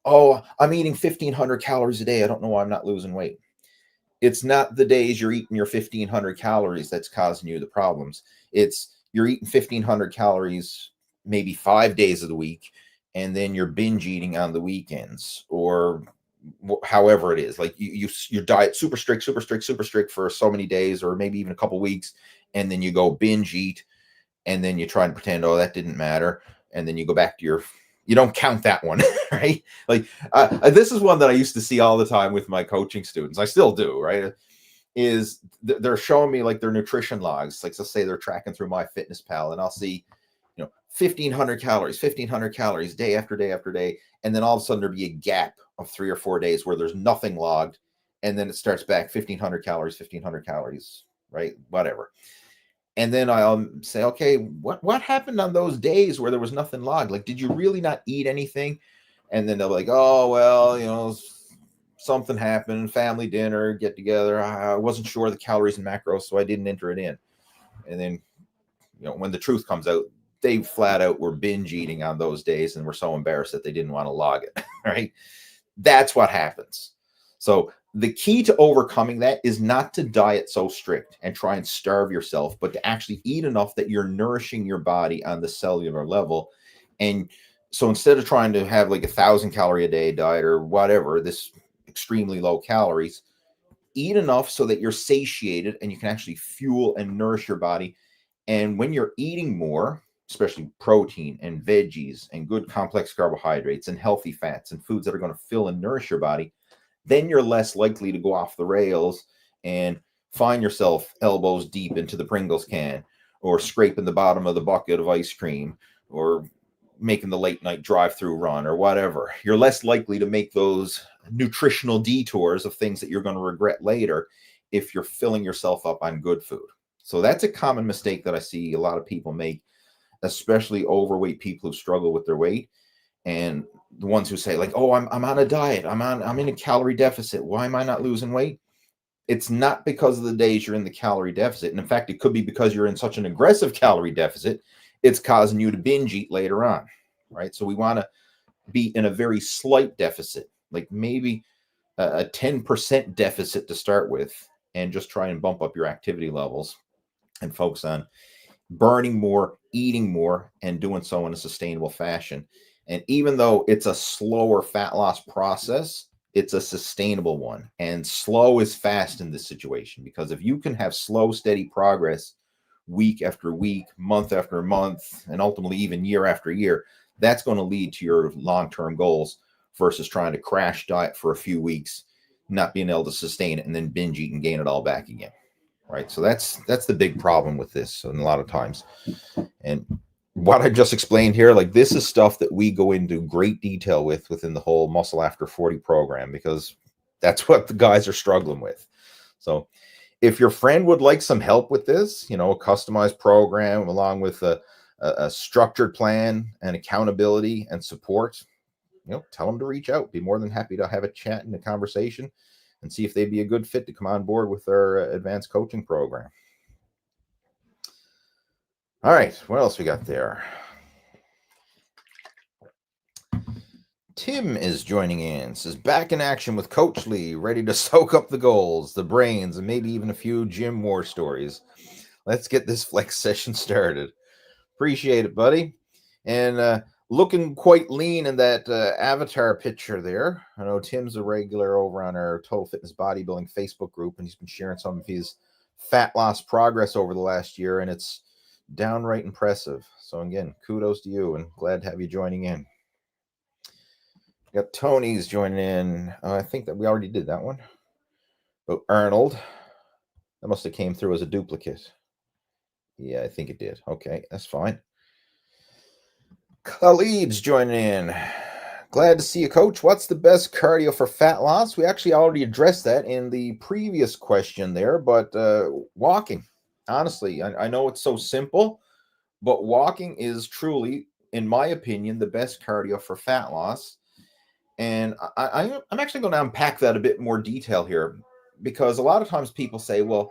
oh, I'm eating 1,500 calories a day. I don't know why I'm not losing weight. It's not the days you're eating your 1,500 calories that's causing you the problems. It's you're eating 1,500 calories maybe 5 days of the week, and then you're binge eating on the weekends, or however it is. Like your diet super strict, super strict, super strict for so many days, or maybe even a couple weeks, and then you go binge eat and then you try to pretend, oh, that didn't matter, and then you go back to you don't count that one, right? Like this is one that I used to see all the time with my coaching students. I still do, right? Is they're showing me like their nutrition logs. Like, let's say they're tracking through MyFitnessPal, and I'll see, 1,500 calories day after day after day. And then all of a sudden there'll be a gap of 3 or 4 days where there's nothing logged. And then it starts back 1,500 calories, right? Whatever. And then I'll say, okay, what happened on those days where there was nothing logged? Like, did you really not eat anything? And then they're like, oh, well, something happened, family dinner, get together. I wasn't sure the calories and macros, so I didn't enter it in. And then, when the truth comes out, they flat out were binge eating on those days and were so embarrassed that they didn't want to log it, right? That's what happens. So the key to overcoming that is not to diet so strict and try and starve yourself, but to actually eat enough that you're nourishing your body on the cellular level. And so instead of trying to have like 1,000 calorie a day diet or whatever, this extremely low calories, eat enough so that you're satiated and you can actually fuel and nourish your body. And when you're eating more, especially protein and veggies and good complex carbohydrates and healthy fats and foods that are going to fill and nourish your body, then you're less likely to go off the rails and find yourself elbows deep into the Pringles can, or scraping the bottom of the bucket of ice cream, or making the late night drive-through run, or whatever. You're less likely to make those nutritional detours of things that you're going to regret later if you're filling yourself up on good food. So that's a common mistake that I see a lot of people make, especially overweight people who struggle with their weight, and the ones who say like, oh, I'm on a diet, I'm in a calorie deficit, why am I not losing weight? It's not because of the days you're in the calorie deficit. And in fact, it could be because you're in such an aggressive calorie deficit, it's causing you to binge eat later on, right? So we want to be in a very slight deficit, like maybe a 10% deficit to start with, and just try and bump up your activity levels and focus on burning more, eating more, and doing so in a sustainable fashion. And even though it's a slower fat loss process, it's a sustainable one. And slow is fast in this situation, because if you can have slow, steady progress week after week, month after month, and ultimately even year after year, that's going to lead to your long-term goals versus trying to crash diet for a few weeks, not being able to sustain it, and then binge eat and gain it all back again. Right. So that's the big problem with this. And a lot of times, and what I just explained here, like, this is stuff that we go into great detail within the whole Muscle After 40 program, because that's what the guys are struggling with. So if your friend would like some help with this, a customized program along with a structured plan and accountability and support, tell them to reach out. Be more than happy to have a chat and a conversation and see if they'd be a good fit to come on board with our advanced coaching program. All right, what else we got there? Tim is joining in. Says, back in action with Coach Lee, ready to soak up the goals, the brains, and maybe even a few gym war stories. Let's get this flex session started. Appreciate it, buddy. And looking quite lean in that avatar picture there. I know Tim's a regular over on our Total Fitness Bodybuilding Facebook group, and he's been sharing some of his fat loss progress over the last year, and it's downright impressive. So again, kudos to you, and glad to have you joining in. Got Tony's joining in. I think that we already did that one. Oh, Arnold. That must have came through as a duplicate. Yeah, I think it did. Okay, that's fine. Khalid's joining in. Glad to see you, Coach. What's the best cardio for fat loss? We actually already addressed that in the previous question there, but walking. Honestly, I know it's so simple, but walking is truly, in my opinion, the best cardio for fat loss. And I'm actually going to unpack that a bit more detail here, because a lot of times people say, well,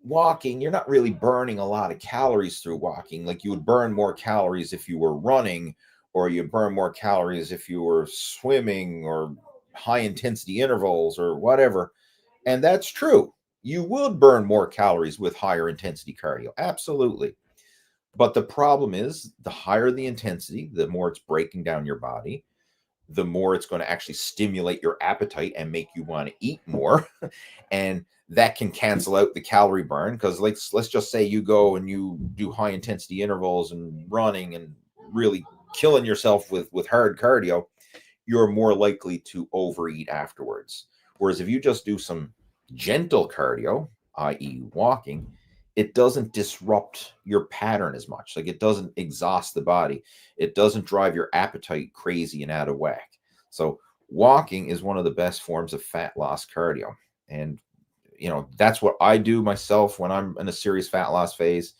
walking, you're not really burning a lot of calories through walking. Like, you would burn more calories if you were running, or you burn more calories if you were swimming, or high intensity intervals, or whatever. And that's true. You would burn more calories with higher intensity cardio. Absolutely. But the problem is, the higher the intensity, the more it's breaking down your body, the more it's going to actually stimulate your appetite and make you want to eat more. And that can cancel out the calorie burn, because let's just say you go and you do high intensity intervals and running and really killing yourself with hard cardio, you're more likely to overeat afterwards. Whereas if you just do some gentle cardio, i.e. walking, it doesn't disrupt your pattern as much. Like, it doesn't exhaust the body. It doesn't drive your appetite crazy and out of whack. So walking is one of the best forms of fat loss cardio. And, that's what I do myself when I'm in a serious fat loss phase.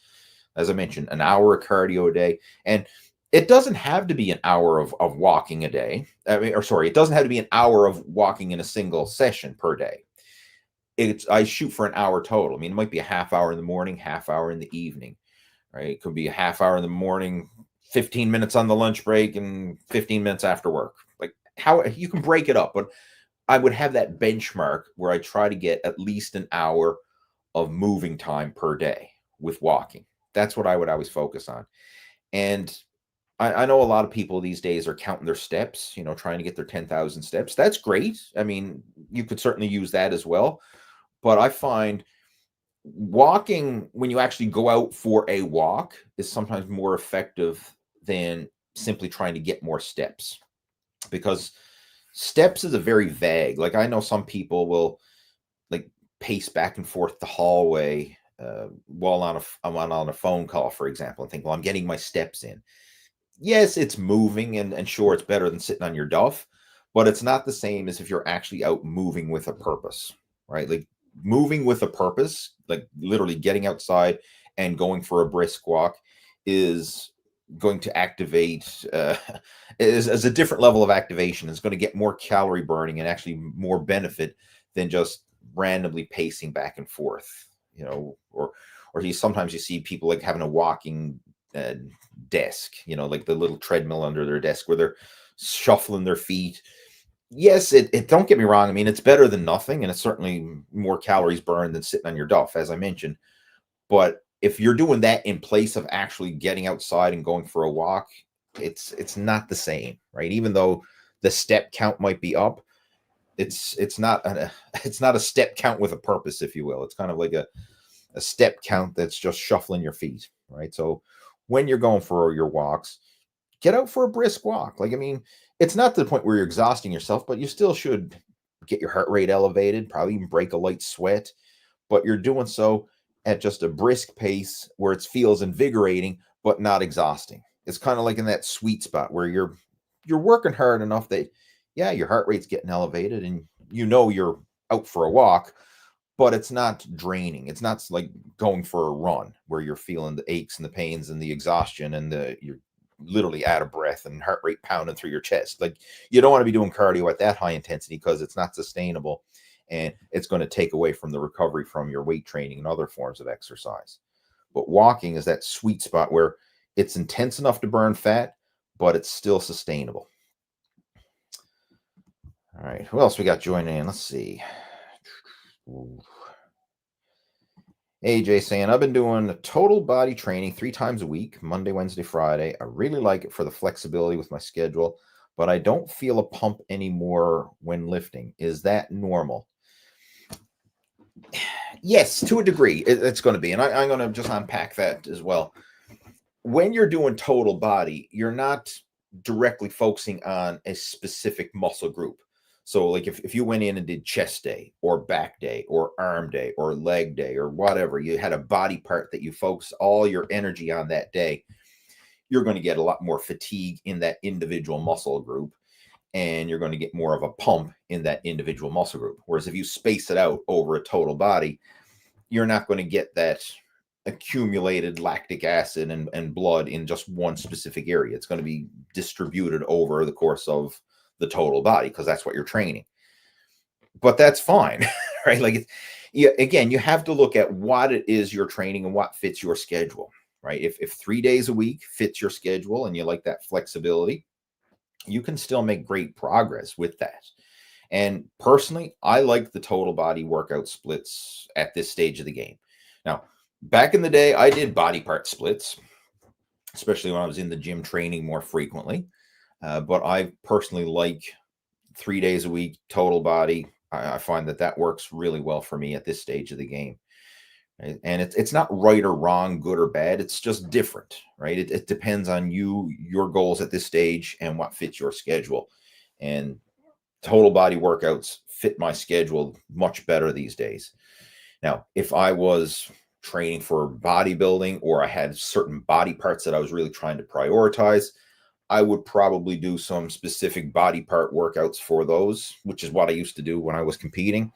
As I mentioned, an hour of cardio a day. And it doesn't have to be an hour of walking a day. It doesn't have to be an hour of walking in a single session per day. I shoot for an hour total. I mean, it might be a half hour in the morning, half hour in the evening, right? It could be a half hour in the morning, 15 minutes on the lunch break, and 15 minutes after work. Like, how you can break it up, but I would have that benchmark where I try to get at least an hour of moving time per day with walking. That's what I would always focus on. And I know a lot of people these days are counting their steps, trying to get their 10,000 steps. That's great. I mean, you could certainly use that as well. But I find walking, when you actually go out for a walk, is sometimes more effective than simply trying to get more steps, because steps is a very vague. Like, I know some people will like pace back and forth the hallway while I'm on a phone call, for example, and think, well, I'm getting my steps in. Yes, it's moving, and sure, it's better than sitting on your duff, but it's not the same as if you're actually out moving with a purpose, right? Like, moving with a purpose, like literally getting outside and going for a brisk walk, is going to activate is a different level of activation. It's going to get more calorie burning and actually more benefit than just randomly pacing back and forth, or sometimes you see people like having a walking desk, like the little treadmill under their desk where they're shuffling their feet. Yes, it don't get me wrong. I mean, it's better than nothing, and it's certainly more calories burned than sitting on your duff, as I mentioned. But if you're doing that in place of actually getting outside and going for a walk, it's not the same, right? Even though the step count might be up, it's not a step count with a purpose, if you will. It's kind of like a step count that's just shuffling your feet, right? So when you're going for your walks, get out for a brisk walk. Like, I mean, it's not to the point where you're exhausting yourself, but you still should get your heart rate elevated, probably even break a light sweat, but you're doing so at just a brisk pace where it feels invigorating, but not exhausting. It's kind of like in that sweet spot where you're working hard enough that, yeah, your heart rate's getting elevated and you're out for a walk, but it's not draining. It's not like going for a run where you're feeling the aches and the pains and the exhaustion and you're literally out of breath and heart rate pounding through your chest. Like, you don't want to be doing cardio at that high intensity, because it's not sustainable and it's going to take away from the recovery from your weight training and other forms of exercise. But walking is that sweet spot where it's intense enough to burn fat, but it's still sustainable. All right, who else we got joining in? Let's see. AJ saying, I've been doing total body training 3 times a week, Monday, Wednesday, Friday. I really like it for the flexibility with my schedule, but I don't feel a pump anymore when lifting. Is that normal? Yes, to a degree, it's going to be. And I'm going to just unpack that as well. When you're doing total body, you're not directly focusing on a specific muscle group. So like if you went in and did chest day or back day or arm day or leg day or whatever, you had a body part that you focus all your energy on that day, you're going to get a lot more fatigue in that individual muscle group, and you're going to get more of a pump in that individual muscle group. Whereas if you space it out over a total body, you're not going to get that accumulated lactic acid and blood in just one specific area. It's going to be distributed over the course of the total body, because that's what you're training. But that's fine, right? Like, again, you have to look at what it is you're training and what fits your schedule, right? If 3 days a week fits your schedule and you like that flexibility, you can still make great progress with that. And personally, I like the total body workout splits at this stage of the game. Now, back in the day, I did body part splits, especially when I was in the gym training more frequently. But I personally like 3 days a week, total body. I find that works really well for me at this stage of the game. Right? And it's not right or wrong, good or bad. It's just different, right? It depends on you, your goals at this stage, and what fits your schedule. And total body workouts fit my schedule much better these days. Now, if I was training for bodybuilding or I had certain body parts that I was really trying to prioritize, I would probably do some specific body part workouts for those, which is what I used to do when I was competing.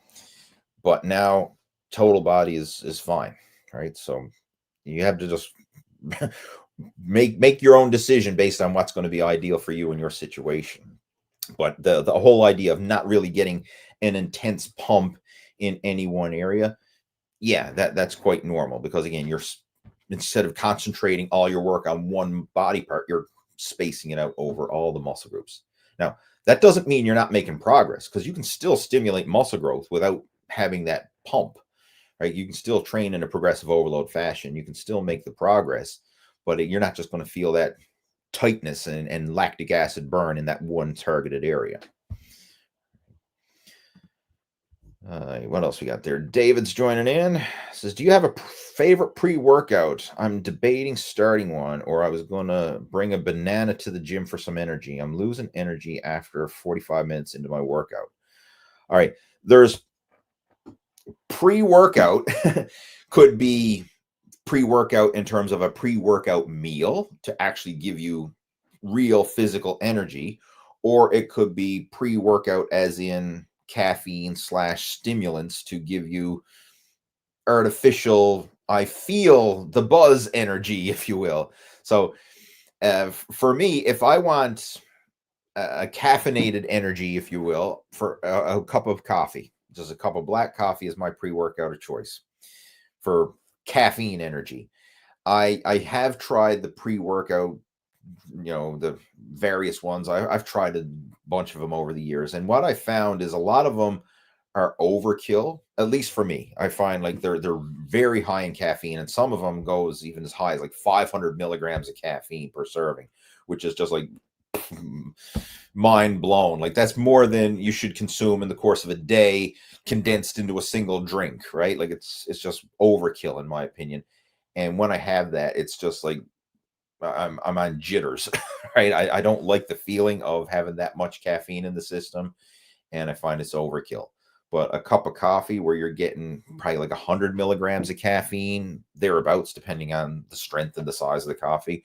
But now total body is fine, right? So you have to just make your own decision based on what's going to be ideal for you in your situation. But the whole idea of not really getting an intense pump in any one area, yeah, that's quite normal, because again, you're instead of concentrating all your work on one body part, you're spacing it out over all the muscle groups. Now, that doesn't mean you're not making progress, because you can still stimulate muscle growth without having that pump, right? You can still train in a progressive overload fashion. You can still make the progress, but you're not just going to feel that tightness and lactic acid burn in that one targeted area. What else we got there? David's joining in. Says, do you have a favorite pre-workout? I'm debating starting one, or I was going to bring a banana to the gym for some energy. I'm losing energy after 45 minutes into my workout. All right. There's pre-workout could be pre-workout in terms of a pre-workout meal to actually give you real physical energy, or it could be pre-workout as in caffeine / stimulants to give you artificial, I feel the buzz energy, if you will. So for me, if I want a caffeinated energy, if you will, for a cup of coffee, just a cup of black coffee is my pre-workout of choice for caffeine energy. I have tried the pre-workout, the various ones. I've tried a bunch of them over the years, and what I found is a lot of them are overkill. At least for me, I find like they're very high in caffeine, and some of them goes even as high as like 500 milligrams of caffeine per serving, which is just like mind blown. Like that's more than you should consume in the course of a day, condensed into a single drink, right? Like it's just overkill in my opinion. And when I have that, it's just like I'm on jitters, right? I don't like the feeling of having that much caffeine in the system, and I find it's overkill. But a cup of coffee where you're getting probably like 100 milligrams of caffeine, thereabouts, depending on the strength and the size of the coffee,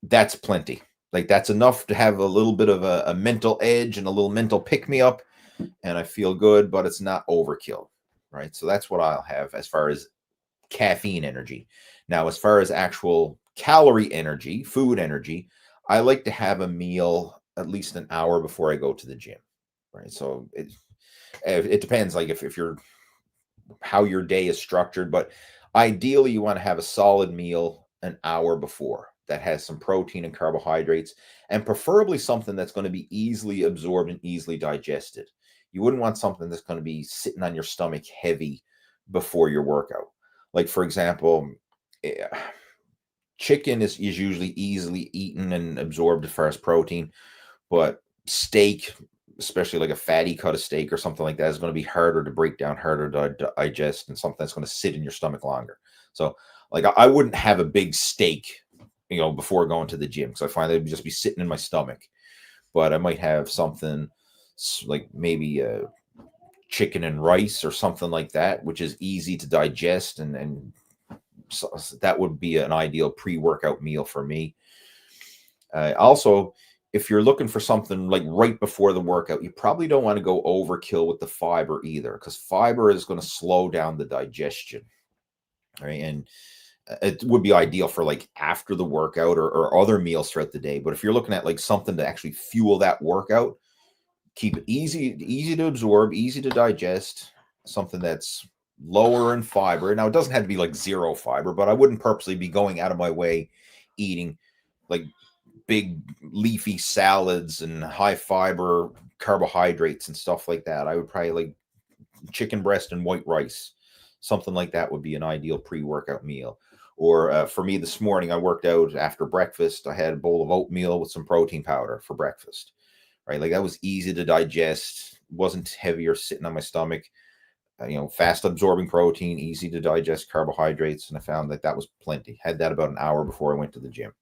that's plenty. Like that's enough to have a little bit of a mental edge and a little mental pick-me-up, and I feel good, but it's not overkill, right? So that's what I'll have as far as caffeine energy. Now, as far as actual calorie energy, food energy, I like to have a meal at least an hour before I go to the gym, right? So it depends, like if you're how your day is structured, but ideally you want to have a solid meal an hour before that has some protein and carbohydrates, and preferably something that's going to be easily absorbed and easily digested. You wouldn't want something that's going to be sitting on your stomach heavy before your workout. Like for example, chicken is usually easily eaten and absorbed as far as protein, but steak, especially like a fatty cut of steak or something like that, is going to be harder to break down, harder to digest, and something that's going to sit in your stomach longer. So like I wouldn't have a big steak, before going to the gym, because I find they'd just be sitting in my stomach. But I might have something like maybe chicken and rice or something like that, which is easy to digest, and so that would be an ideal pre-workout meal for me. Also, if you're looking for something like right before the workout, you probably don't want to go overkill with the fiber either, because fiber is going to slow down the digestion, right? And it would be ideal for like after the workout or other meals throughout the day. But if you're looking at like something to actually fuel that workout, keep it easy to absorb, easy to digest, something that's lower in fiber. Now, it doesn't have to be like zero fiber, but I wouldn't purposely be going out of my way eating like big leafy salads and high fiber carbohydrates and stuff like that. I would probably like chicken breast and white rice. Something like that would be an ideal pre-workout meal. Or for me this morning, I worked out after breakfast. I had a bowl of oatmeal with some protein powder for breakfast, right? Like that was easy to digest, wasn't heavy or sitting on my stomach. Fast absorbing protein, easy to digest carbohydrates. And I found that was plenty. Had that about an hour before I went to the gym.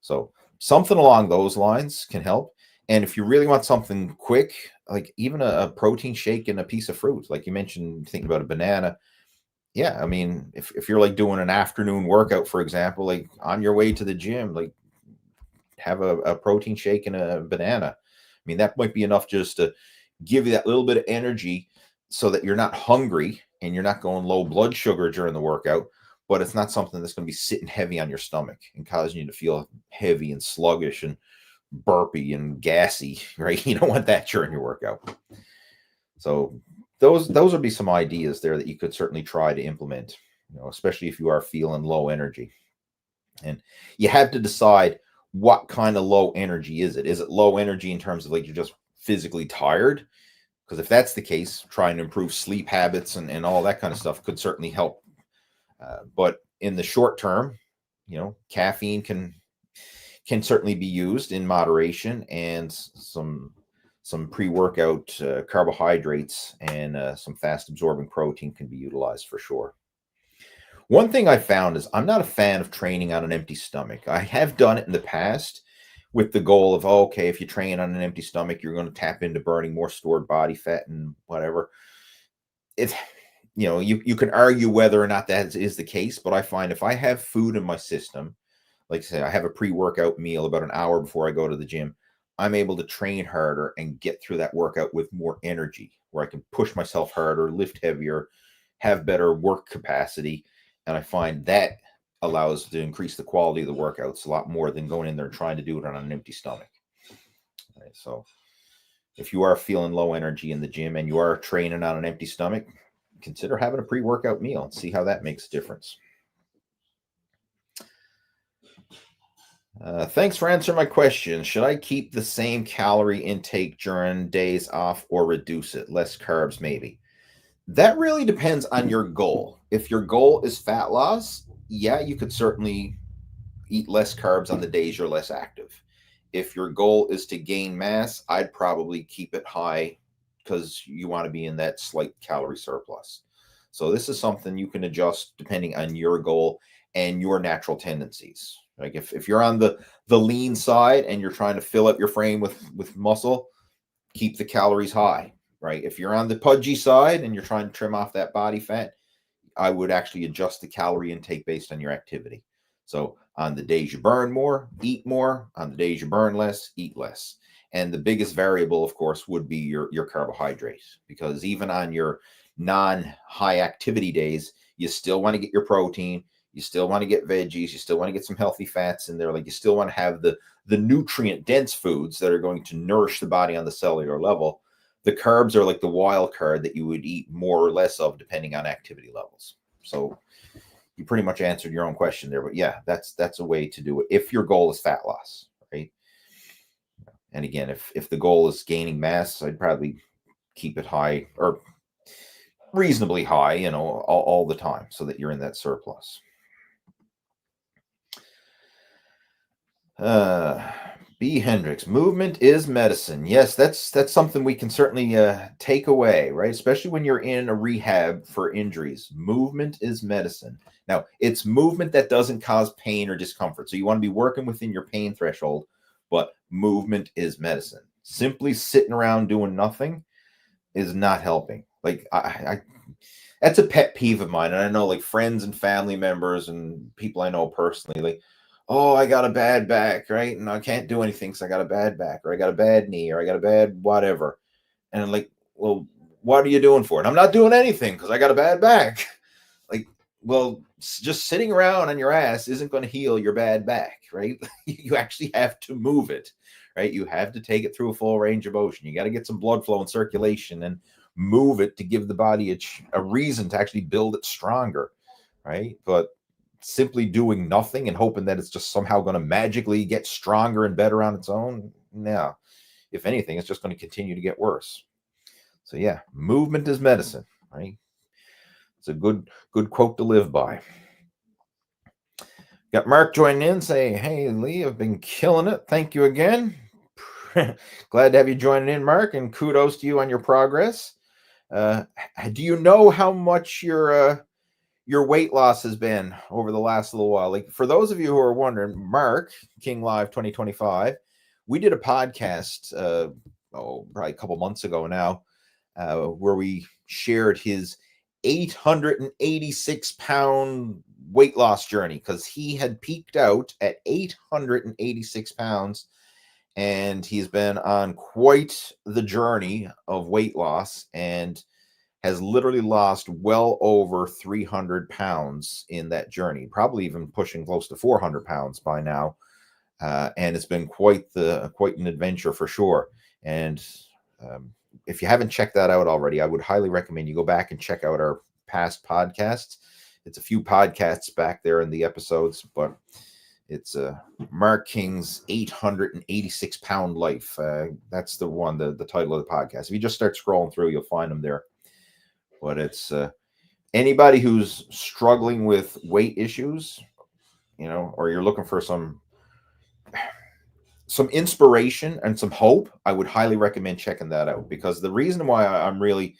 So something along those lines can help. And if you really want something quick, like even a protein shake and a piece of fruit, like you mentioned, thinking about a banana. Yeah, I mean, if you're like doing an afternoon workout, for example, like on your way to the gym, like have a protein shake and a banana. I mean, that might be enough just to give you that little bit of energy so that you're not hungry and you're not going low blood sugar during the workout, but it's not something that's going to be sitting heavy on your stomach and causing you to feel heavy and sluggish and burpy and gassy, right? You don't want that during your workout. So those would be some ideas there that you could certainly try to implement, especially if you are feeling low energy. And you have to decide what kind of low energy is it? Is it low energy in terms of like you're just physically tired? Because if that's the case, trying to improve sleep habits and all that kind of stuff could certainly help. But in the short term, caffeine can certainly be used in moderation, and some pre-workout carbohydrates and some fast absorbing protein can be utilized for sure. One thing I found is I'm not a fan of training on an empty stomach. I have done it in the past with the goal of, okay, if you train on an empty stomach, you're going to tap into burning more stored body fat and whatever. It, you can argue whether or not that is the case, but I find if I have food in my system, like I say, I have a pre-workout meal about an hour before I go to the gym, I'm able to train harder and get through that workout with more energy, where I can push myself harder, lift heavier, have better work capacity. And I find that allows to increase the quality of the workouts a lot more than going in there and trying to do it on an empty stomach. Right, so if you are feeling low energy in the gym and you are training on an empty stomach, consider having a pre-workout meal and see how that makes a difference. Thanks for answering my question. Should I keep the same calorie intake during days off or reduce it? Less carbs, maybe. That really depends on your goal. If your goal is fat loss, yeah, you could certainly eat less carbs on the days you're less active. If your goal is to gain mass, I'd probably keep it high because you want to be in that slight calorie surplus. So this is something you can adjust depending on your goal and your natural tendencies. Like if you're on the lean side and you're trying to fill up your frame with muscle, keep the calories high, right? If you're on the pudgy side and you're trying to trim off that body fat, I would actually adjust the calorie intake based on your activity. So on the days you burn more, eat more. On the days you burn less, eat less. And the biggest variable, of course, would be your carbohydrates, because even on your non-high activity days, you still want to get your protein, you still want to get veggies, you still want to get some healthy fats in there. Like you still want to have the nutrient dense foods that are going to nourish the body on the cellular level. The carbs are like the wild card that you would eat more or less of depending on activity levels. So you pretty much answered your own question there, but yeah, that's a way to do it if your goal is fat loss, right? And again, if the goal is gaining mass, I'd probably keep it high or reasonably high, all the time so that you're in that surplus. B. Hendricks, movement is medicine. Yes, that's something we can certainly take away, right? Especially when you're in a rehab for injuries. Movement is medicine. Now, it's movement that doesn't cause pain or discomfort. So you want to be working within your pain threshold, but movement is medicine. Simply sitting around doing nothing is not helping. Like I that's a pet peeve of mine. And I know like friends and family members and people I know personally, like, oh, I got a bad back, right? And I can't do anything because I got a bad back, or I got a bad knee, or I got a bad whatever. And I'm like, well, what are you doing for it? I'm not doing anything because I got a bad back. Like, well, just sitting around on your ass isn't going to heal your bad back, right? You actually have to move it, right? You have to take it through a full range of motion. You got to get some blood flow and circulation and move it to give the body a reason to actually build it stronger, right? But simply doing nothing and hoping that it's just somehow going to magically get stronger and better on its own, no. If anything, it's just going to continue to get worse. So yeah, movement is medicine, right? It's a good quote to live by. Got Mark joining in saying, hey, Lee, I've been killing it. Thank you again. Glad to have you joining in, Mark, and kudos to you on your progress. Do you know how much your weight loss has been over the last little while? Like, for those of you who are wondering, Mark, King Live 2025, we did a podcast, probably a couple months ago now, where we shared his 886-pound weight loss journey, because he had peaked out at 886 pounds, and he's been on quite the journey of weight loss and has literally lost well over 300 pounds in that journey, probably even pushing close to 400 pounds by now. And it's been quite an adventure for sure. And if you haven't checked that out already, I would highly recommend you go back and check out our past podcasts. It's a few podcasts back there in the episodes, but it's Mark King's 886-pound life. That's the one, the title of the podcast. If you just start scrolling through, you'll find them there. But it's anybody who's struggling with weight issues, or you're looking for some inspiration and some hope, I would highly recommend checking that out. Because the reason why I'm really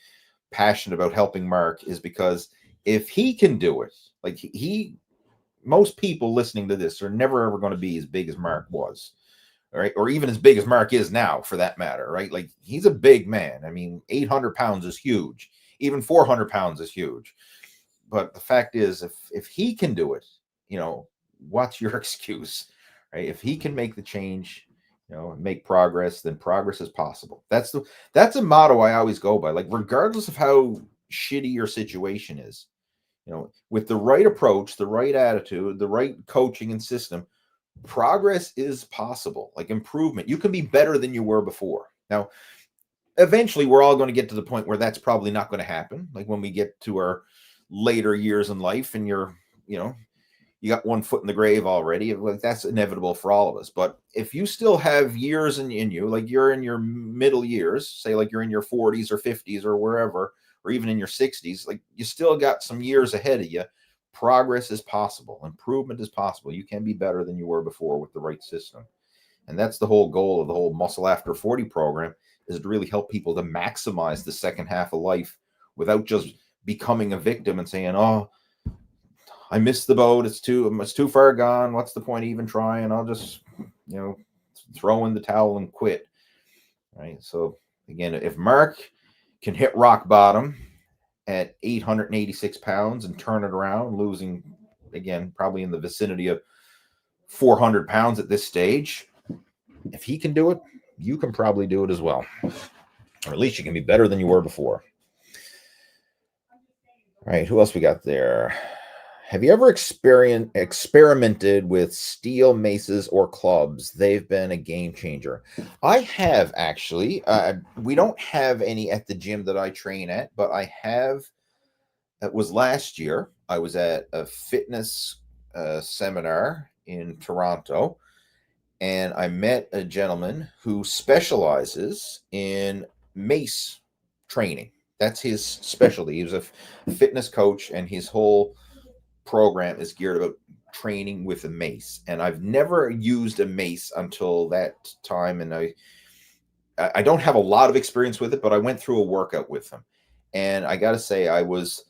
passionate about helping Mark is because if he can do it, like most people listening to this are never ever going to be as big as Mark was, right? Or even as big as Mark is now, for that matter, right? Like, he's a big man. I mean, 800 pounds is huge. Even 400 pounds is huge. But the fact is, if he can do it, what's your excuse, right? If he can make the change, make progress, then progress is possible. That's a motto I always go by. Like, regardless of how shitty your situation is, with the right approach, the right attitude, the right coaching and system, progress is possible. Like, improvement. You can be better than you were before. Now, eventually we're all going to get to the point where that's probably not going to happen. Like, when we get to our later years in life and you got one foot in the grave already, like, that's inevitable for all of us. But if you still have years in you, like you're in your middle years, say like you're in your 40s or 50s or wherever, or even in your 60s, like, you still got some years ahead of you. Progress is possible. Improvement is possible. You can be better than you were before with the right system. And that's the whole goal of the whole Muscle After 40 program, is to really help people to maximize the second half of life without just becoming a victim and saying, oh, I missed the boat. It's too far gone. What's the point of even trying? I'll just, throw in the towel and quit. Right. So again, if Mark can hit rock bottom at 886 pounds and turn it around, losing, again, probably in the vicinity of 400 pounds at this stage, if he can do it, you can probably do it as well. Or at least you can be better than you were before. All right, who else we got there? Have you ever experimented with steel maces or clubs? They've been a game changer. I have, actually. We don't have any at the gym that I train at, but I have. It was last year. I was at a fitness seminar in Toronto, and I met a gentleman who specializes in mace training. That's his specialty. He was a fitness coach, and his whole program is geared about training with a mace. And I've never used a mace until that time, and I don't have a lot of experience with it, but I went through a workout with him, and I got to say, I was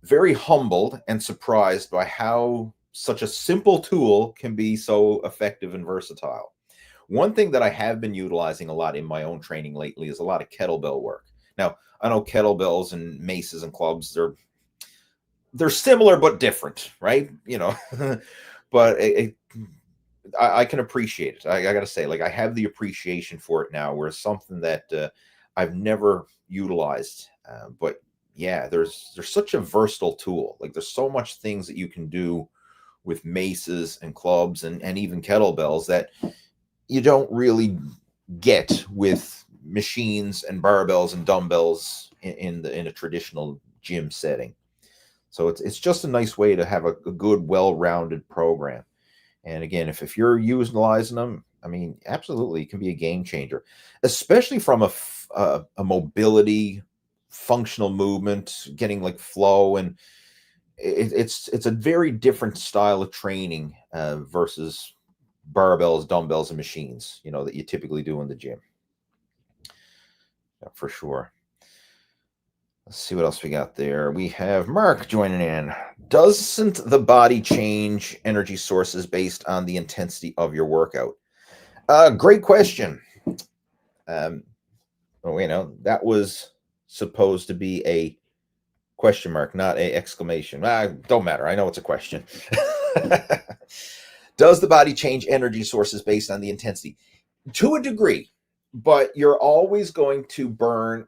very humbled and surprised by how such a simple tool can be so effective and versatile. One thing that I have been utilizing a lot in my own training lately is a lot of kettlebell work. Now, I know kettlebells and maces and clubs, they're similar but different, right? But I can appreciate it. I got to say, like, I have the appreciation for it now, where it's something that I've never utilized. But yeah, there's such a versatile tool. Like, there's so much things that you can do with maces and clubs and even kettlebells that you don't really get with machines and barbells and dumbbells in a traditional gym setting. So it's just a nice way to have a good, well-rounded program. And again, if you're utilizing them, I mean, absolutely, it can be a game changer, especially from a mobility, functional movement, getting like flow. And it's a very different style of training versus barbells, dumbbells, and machines, that you typically do in the gym. Yeah, for sure. Let's see what else we got there. We have Mark joining in. Doesn't the body change energy sources based on the intensity of your workout? Great question. That was supposed to be a question mark, not a exclamation. Don't matter. I know it's a question. Does the body change energy sources based on the intensity? To a degree, but you're always going to burn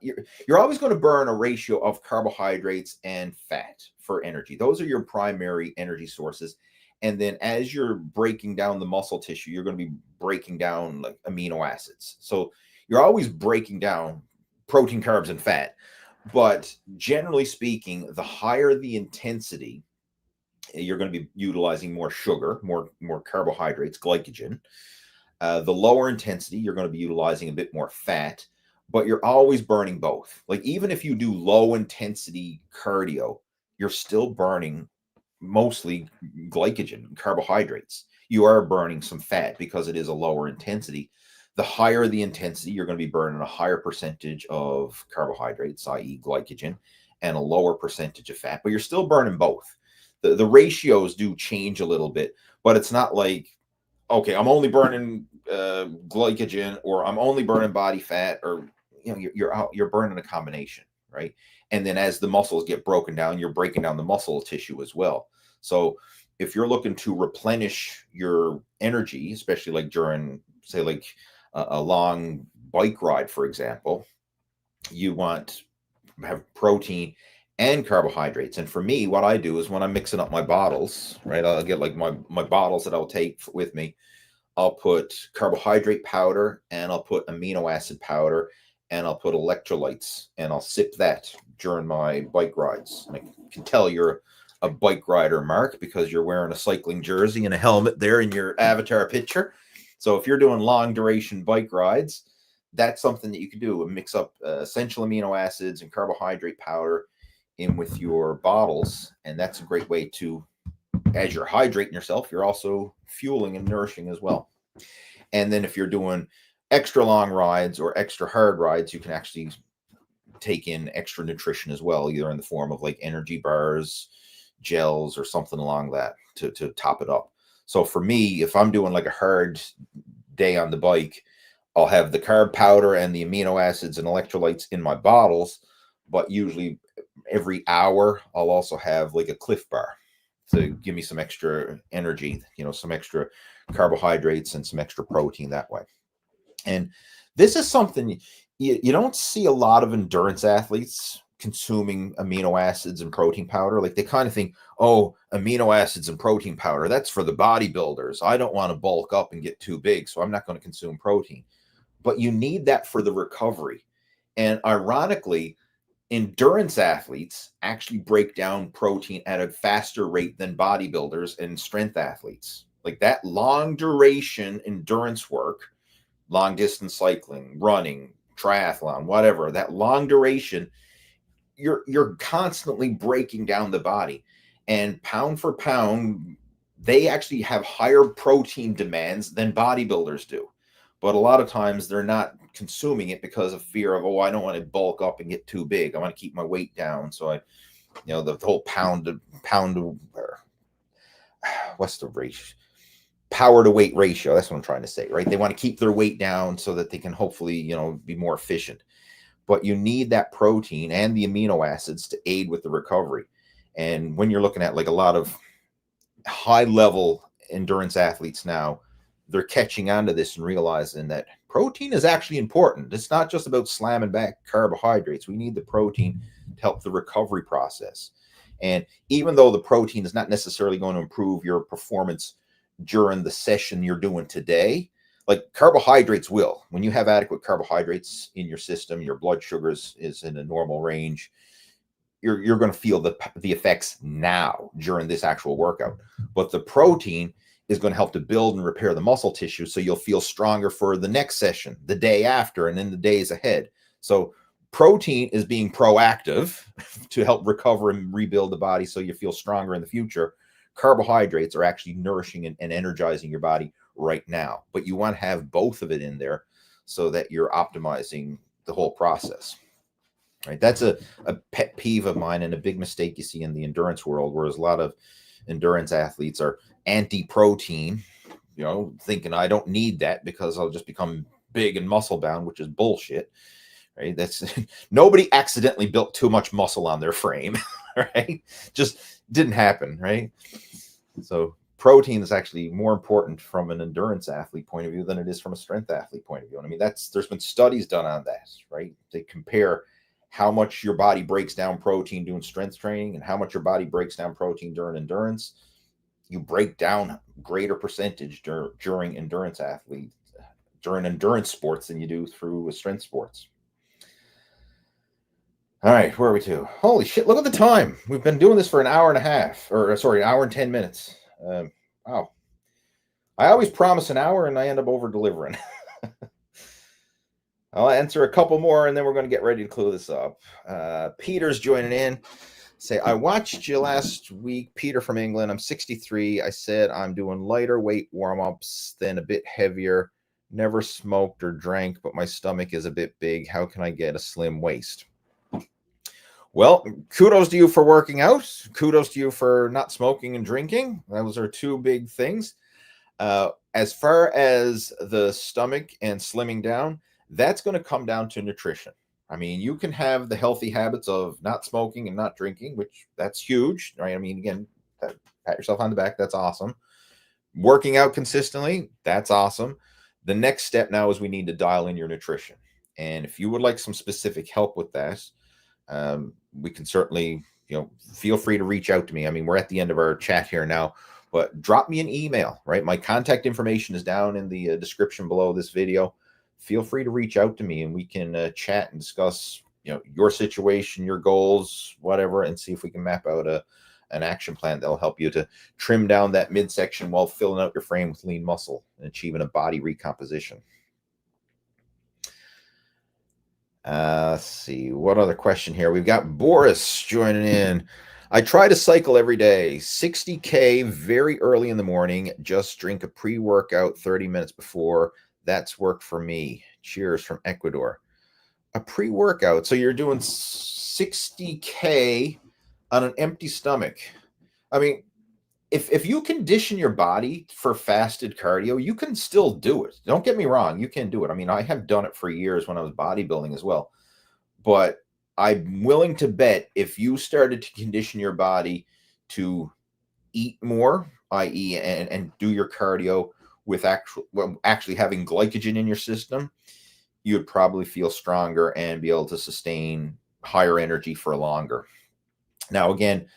you're always going to burn a ratio of carbohydrates and fat for energy. Those are your primary energy sources. And then as you're breaking down the muscle tissue, you're going to be breaking down like amino acids. So you're always breaking down protein, carbs, and fat. But generally speaking, the higher the intensity, you're going to be utilizing more sugar, more carbohydrates, glycogen. The lower intensity, you're going to be utilizing a bit more fat, but you're always burning both. Like even if you do low intensity cardio, you're still burning mostly glycogen, carbohydrates. You are burning some fat because it is a lower intensity. The higher the intensity, you're going to be burning a higher percentage of carbohydrates, i.e. glycogen, and a lower percentage of fat, but you're still burning both. The ratios do change a little bit, but it's not like, okay, I'm only burning glycogen, or I'm only burning body fat, or you're burning a combination, right? And then as the muscles get broken down, you're breaking down the muscle tissue as well. So if you're looking to replenish your energy, especially like during, say, like a long bike ride, for example, you want to have protein and carbohydrates. And for me, what I do is when I'm mixing up my bottles, right, I'll get like my bottles that I'll take with me. I'll put carbohydrate powder, and I'll put amino acid powder, and I'll put electrolytes, and I'll sip that during my bike rides. And I can tell you're a bike rider, Mark, because you're wearing a cycling jersey and a helmet there in your avatar picture. So if you're doing long duration bike rides, that's something that you can do, and mix up essential amino acids and carbohydrate powder in with your bottles. And that's a great way to, as you're hydrating yourself, you're also fueling and nourishing as well. And then if you're doing extra long rides or extra hard rides, you can actually take in extra nutrition as well, either in the form of like energy bars, gels, or something along that to top it up. So for me, if I'm doing like a hard day on the bike, I'll have the carb powder and the amino acids and electrolytes in my bottles, but usually every hour I'll also have like a Cliff Bar to give me some extra energy, some extra carbohydrates and some extra protein that way. And this is something you don't see a lot of endurance athletes consuming amino acids and protein powder. Like they kind of think, oh, amino acids and protein powder, that's for the bodybuilders. I don't want to bulk up and get too big, so I'm not going to consume protein. But you need that for the recovery. And ironically, endurance athletes actually break down protein at a faster rate than bodybuilders and strength athletes. Like that long duration endurance work, long distance cycling, running, triathlon, whatever, that long duration, you're constantly breaking down the body. And pound for pound, they actually have higher protein demands than bodybuilders do. But a lot of times they're not consuming it because of fear of, oh, I don't want to bulk up and get too big. I want to keep my weight down. So the whole what's the ratio? Power to weight ratio. That's what I'm trying to say, right? They want to keep their weight down so that they can hopefully, be more efficient. But you need that protein and the amino acids to aid with the recovery. And when you're looking at like a lot of high level endurance athletes now, they're catching on to this and realizing that protein is actually important. It's not just about slamming back carbohydrates. We need the protein to help the recovery process. And even though the protein is not necessarily going to improve your performance during the session you're doing today, like carbohydrates will. When you have adequate carbohydrates in your system, your blood sugars is in a normal range, you're going to feel the effects now during this actual workout. But the protein is going to help to build and repair the muscle tissue, so you'll feel stronger for the next session, the day after, and in the days ahead. So protein is being proactive to help recover and rebuild the body so you feel stronger in the future. Carbohydrates are actually nourishing and energizing your body right now, but you want to have both of it in there so that you're optimizing the whole process. Right? That's a pet peeve of mine and a big mistake you see in the endurance world, whereas a lot of endurance athletes are anti-protein, thinking I don't need that because I'll just become big and muscle bound, which is bullshit. Right? That's nobody accidentally built too much muscle on their frame, right? Just didn't happen, right? So protein is actually more important from an endurance athlete point of view than it is from a strength athlete point of view. And I mean, there's been studies done on that, right? They compare how much your body breaks down protein doing strength training and how much your body breaks down protein during endurance. You break down greater percentage during endurance sports than you do through strength sports. All right, where are we to? Holy shit, look at the time. We've been doing this for an hour and a half, or sorry, an hour and 10 minutes. Wow. I always promise an hour and I end up over delivering. I'll answer a couple more and then we're going to get ready to close this up. Peter's joining in. Say, I watched you last week, Peter from England. I'm 63. I said I'm doing lighter weight warm-ups, then a bit heavier. Never smoked or drank, but my stomach is a bit big. How can I get a slim waist? Well, kudos to you for working out. Kudos to you for not smoking and drinking. Those are two big things. As far as the stomach and slimming down, that's going to come down to nutrition. I mean, you can have the healthy habits of not smoking and not drinking, which that's huge, right? I mean, again, pat yourself on the back. That's awesome. Working out consistently, that's awesome. The next step now is we need to dial in your nutrition. And if you would like some specific help with that, we can certainly, feel free to reach out to me. I mean, we're at the end of our chat here now, but drop me an email, right? My contact information is down in the description below this video. Feel free to reach out to me and we can chat and discuss, your situation, your goals, whatever, and see if we can map out an action plan that'll help you to trim down that midsection while filling out your frame with lean muscle and achieving a body recomposition. Let's see, what other question here? We've got Boris joining in. I try to cycle every day, 60K very early in the morning. Just drink a pre-workout 30 minutes before. That's worked for me. Cheers from Ecuador. A pre-workout. So you're doing 60K on an empty stomach. I mean, if you condition your body for fasted cardio, you can still do it. Don't get me wrong. You can do it. I mean, I have done it for years when I was bodybuilding as well. But I'm willing to bet if you started to condition your body to eat more, i.e. and do your cardio with actually having glycogen in your system, you'd probably feel stronger and be able to sustain higher energy for longer. Now, again,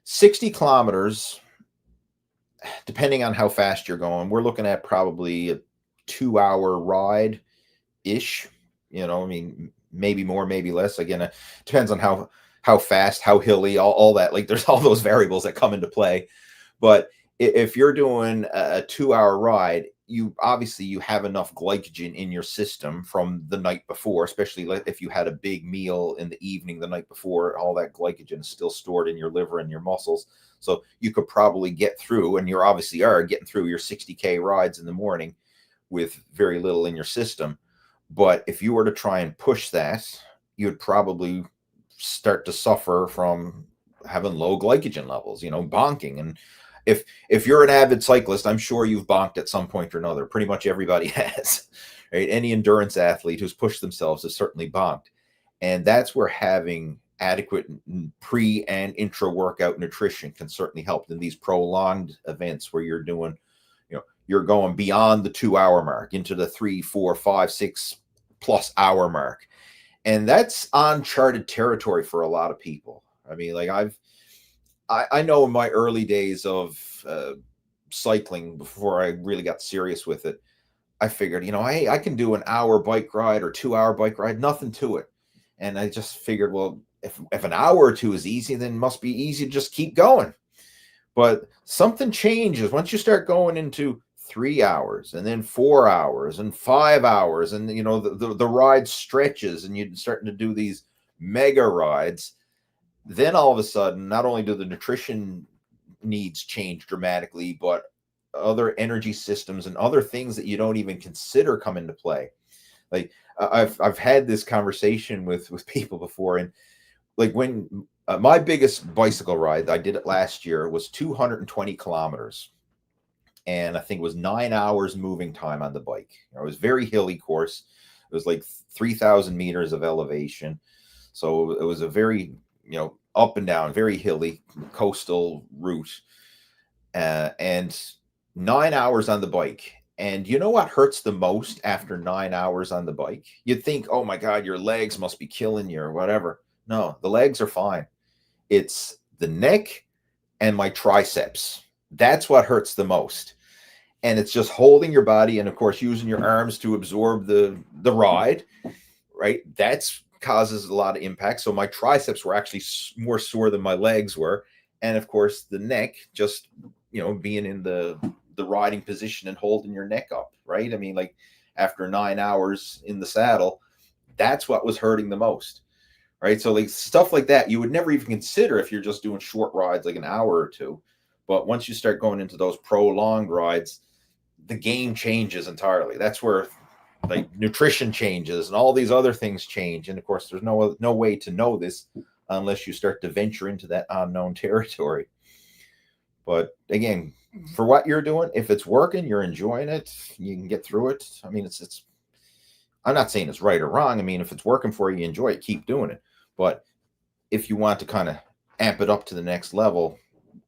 60 kilometers, depending on how fast you're going, we're looking at probably a 2-hour ride-ish. I mean, maybe more, maybe less. Again, it depends on how fast, how hilly, all that. Like, there's all those variables that come into play. But if you're doing a 2-hour ride, you have enough glycogen in your system from the night before, especially if you had a big meal in the evening the night before. All that glycogen is still stored in your liver and your muscles. So you could probably get through, and you obviously are getting through your 60K rides in the morning with very little in your system. But if you were to try and push that, you'd probably start to suffer from having low glycogen levels, bonking. And if you're an avid cyclist, I'm sure you've bonked at some point or another. Pretty much everybody has, right? Any endurance athlete who's pushed themselves has certainly bonked. And that's where having adequate pre and intra workout nutrition can certainly help in these prolonged events where you're doing, you're going beyond the 2-hour mark into the 3, 4, 5, 6 plus hour mark. And that's uncharted territory for a lot of people. I mean, like I know in my early days of cycling, before I really got serious with it, I figured, hey, I can do an hour bike ride or 2-hour bike ride, nothing to it. And I just figured, well, if an hour or two is easy, then it must be easy to just keep going. But something changes once you start going into 3 hours, and then 4 hours and 5 hours, and you know the ride stretches, and you're starting to do these mega rides. Then all of a sudden, not only do the nutrition needs change dramatically, but other energy systems and other things that you don't even consider come into play. Like I've had this conversation with people before, and like when my biggest bicycle ride, I did it last year, was 220 kilometers, and I think it was 9 hours moving time on the bike. It was very hilly course. It was like 3,000 meters of elevation, so it was a very up and down, very hilly coastal route, and 9 hours on the bike. And you know what hurts the most after 9 hours on the bike? You'd think, oh my God, your legs must be killing you or whatever. No, the legs are fine. It's the neck and my triceps. That's what hurts the most. And it's just holding your body and, of course, using your arms to absorb the ride, right? That's causes a lot of impact. So my triceps were actually more sore than my legs were. And, of course, the neck, just, being in the riding position and holding your neck up, right? I mean, like after 9 hours in the saddle, that's what was hurting the most, right? So like stuff like that, you would never even consider if you're just doing short rides, like an hour or two. But once you start going into those prolonged rides, the game changes entirely. That's where like nutrition changes and all these other things change. And of course, there's no way to know this unless you start to venture into that unknown territory. But again, for what you're doing, if it's working, you're enjoying it, you can get through it. I mean, it's I'm not saying it's right or wrong. I mean, if it's working for you, you enjoy it, keep doing it. But if you want to kind of amp it up to the next level,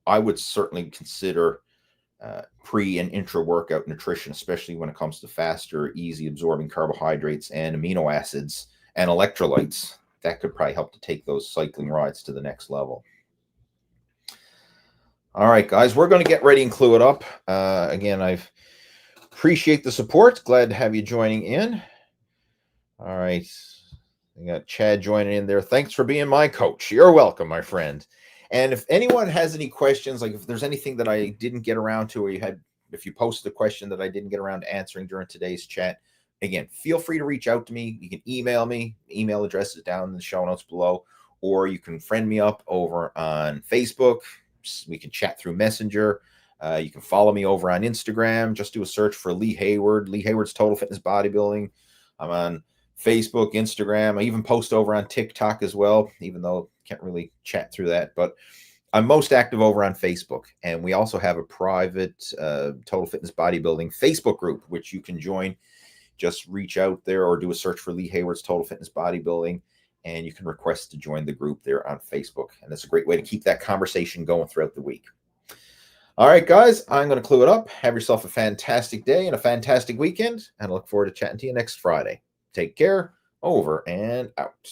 I would certainly consider pre and intra workout nutrition, especially when it comes to faster, easy absorbing carbohydrates and amino acids and electrolytes. That could probably help to take those cycling rides to the next level. All right, guys, we're going to get ready and clue it up. Again, I appreciate the support. Glad to have you joining in. All right. We got Chad joining in there. Thanks for being my coach. You're welcome, my friend. And if anyone has any questions, like if there's anything that I didn't get around to, or if you posted a question that I didn't get around to answering during today's chat, again, feel free to reach out to me. You can email me. Email address is down in the show notes below, or you can friend me up over on Facebook. We can chat through Messenger. You can follow me over on Instagram. Just do a search for Lee Hayward. Lee Hayward's Total Fitness Bodybuilding. I'm on Facebook, Instagram. I even post over on TikTok as well, even though I can't really chat through that. But I'm most active over on Facebook. And we also have a private Total Fitness Bodybuilding Facebook group, which you can join. Just reach out there or do a search for Lee Hayward's Total Fitness Bodybuilding, and you can request to join the group there on Facebook. And it's a great way to keep that conversation going throughout the week. All right, guys, I'm going to clue it up. Have yourself a fantastic day and a fantastic weekend, and I look forward to chatting to you next Friday. Take care. Over and out.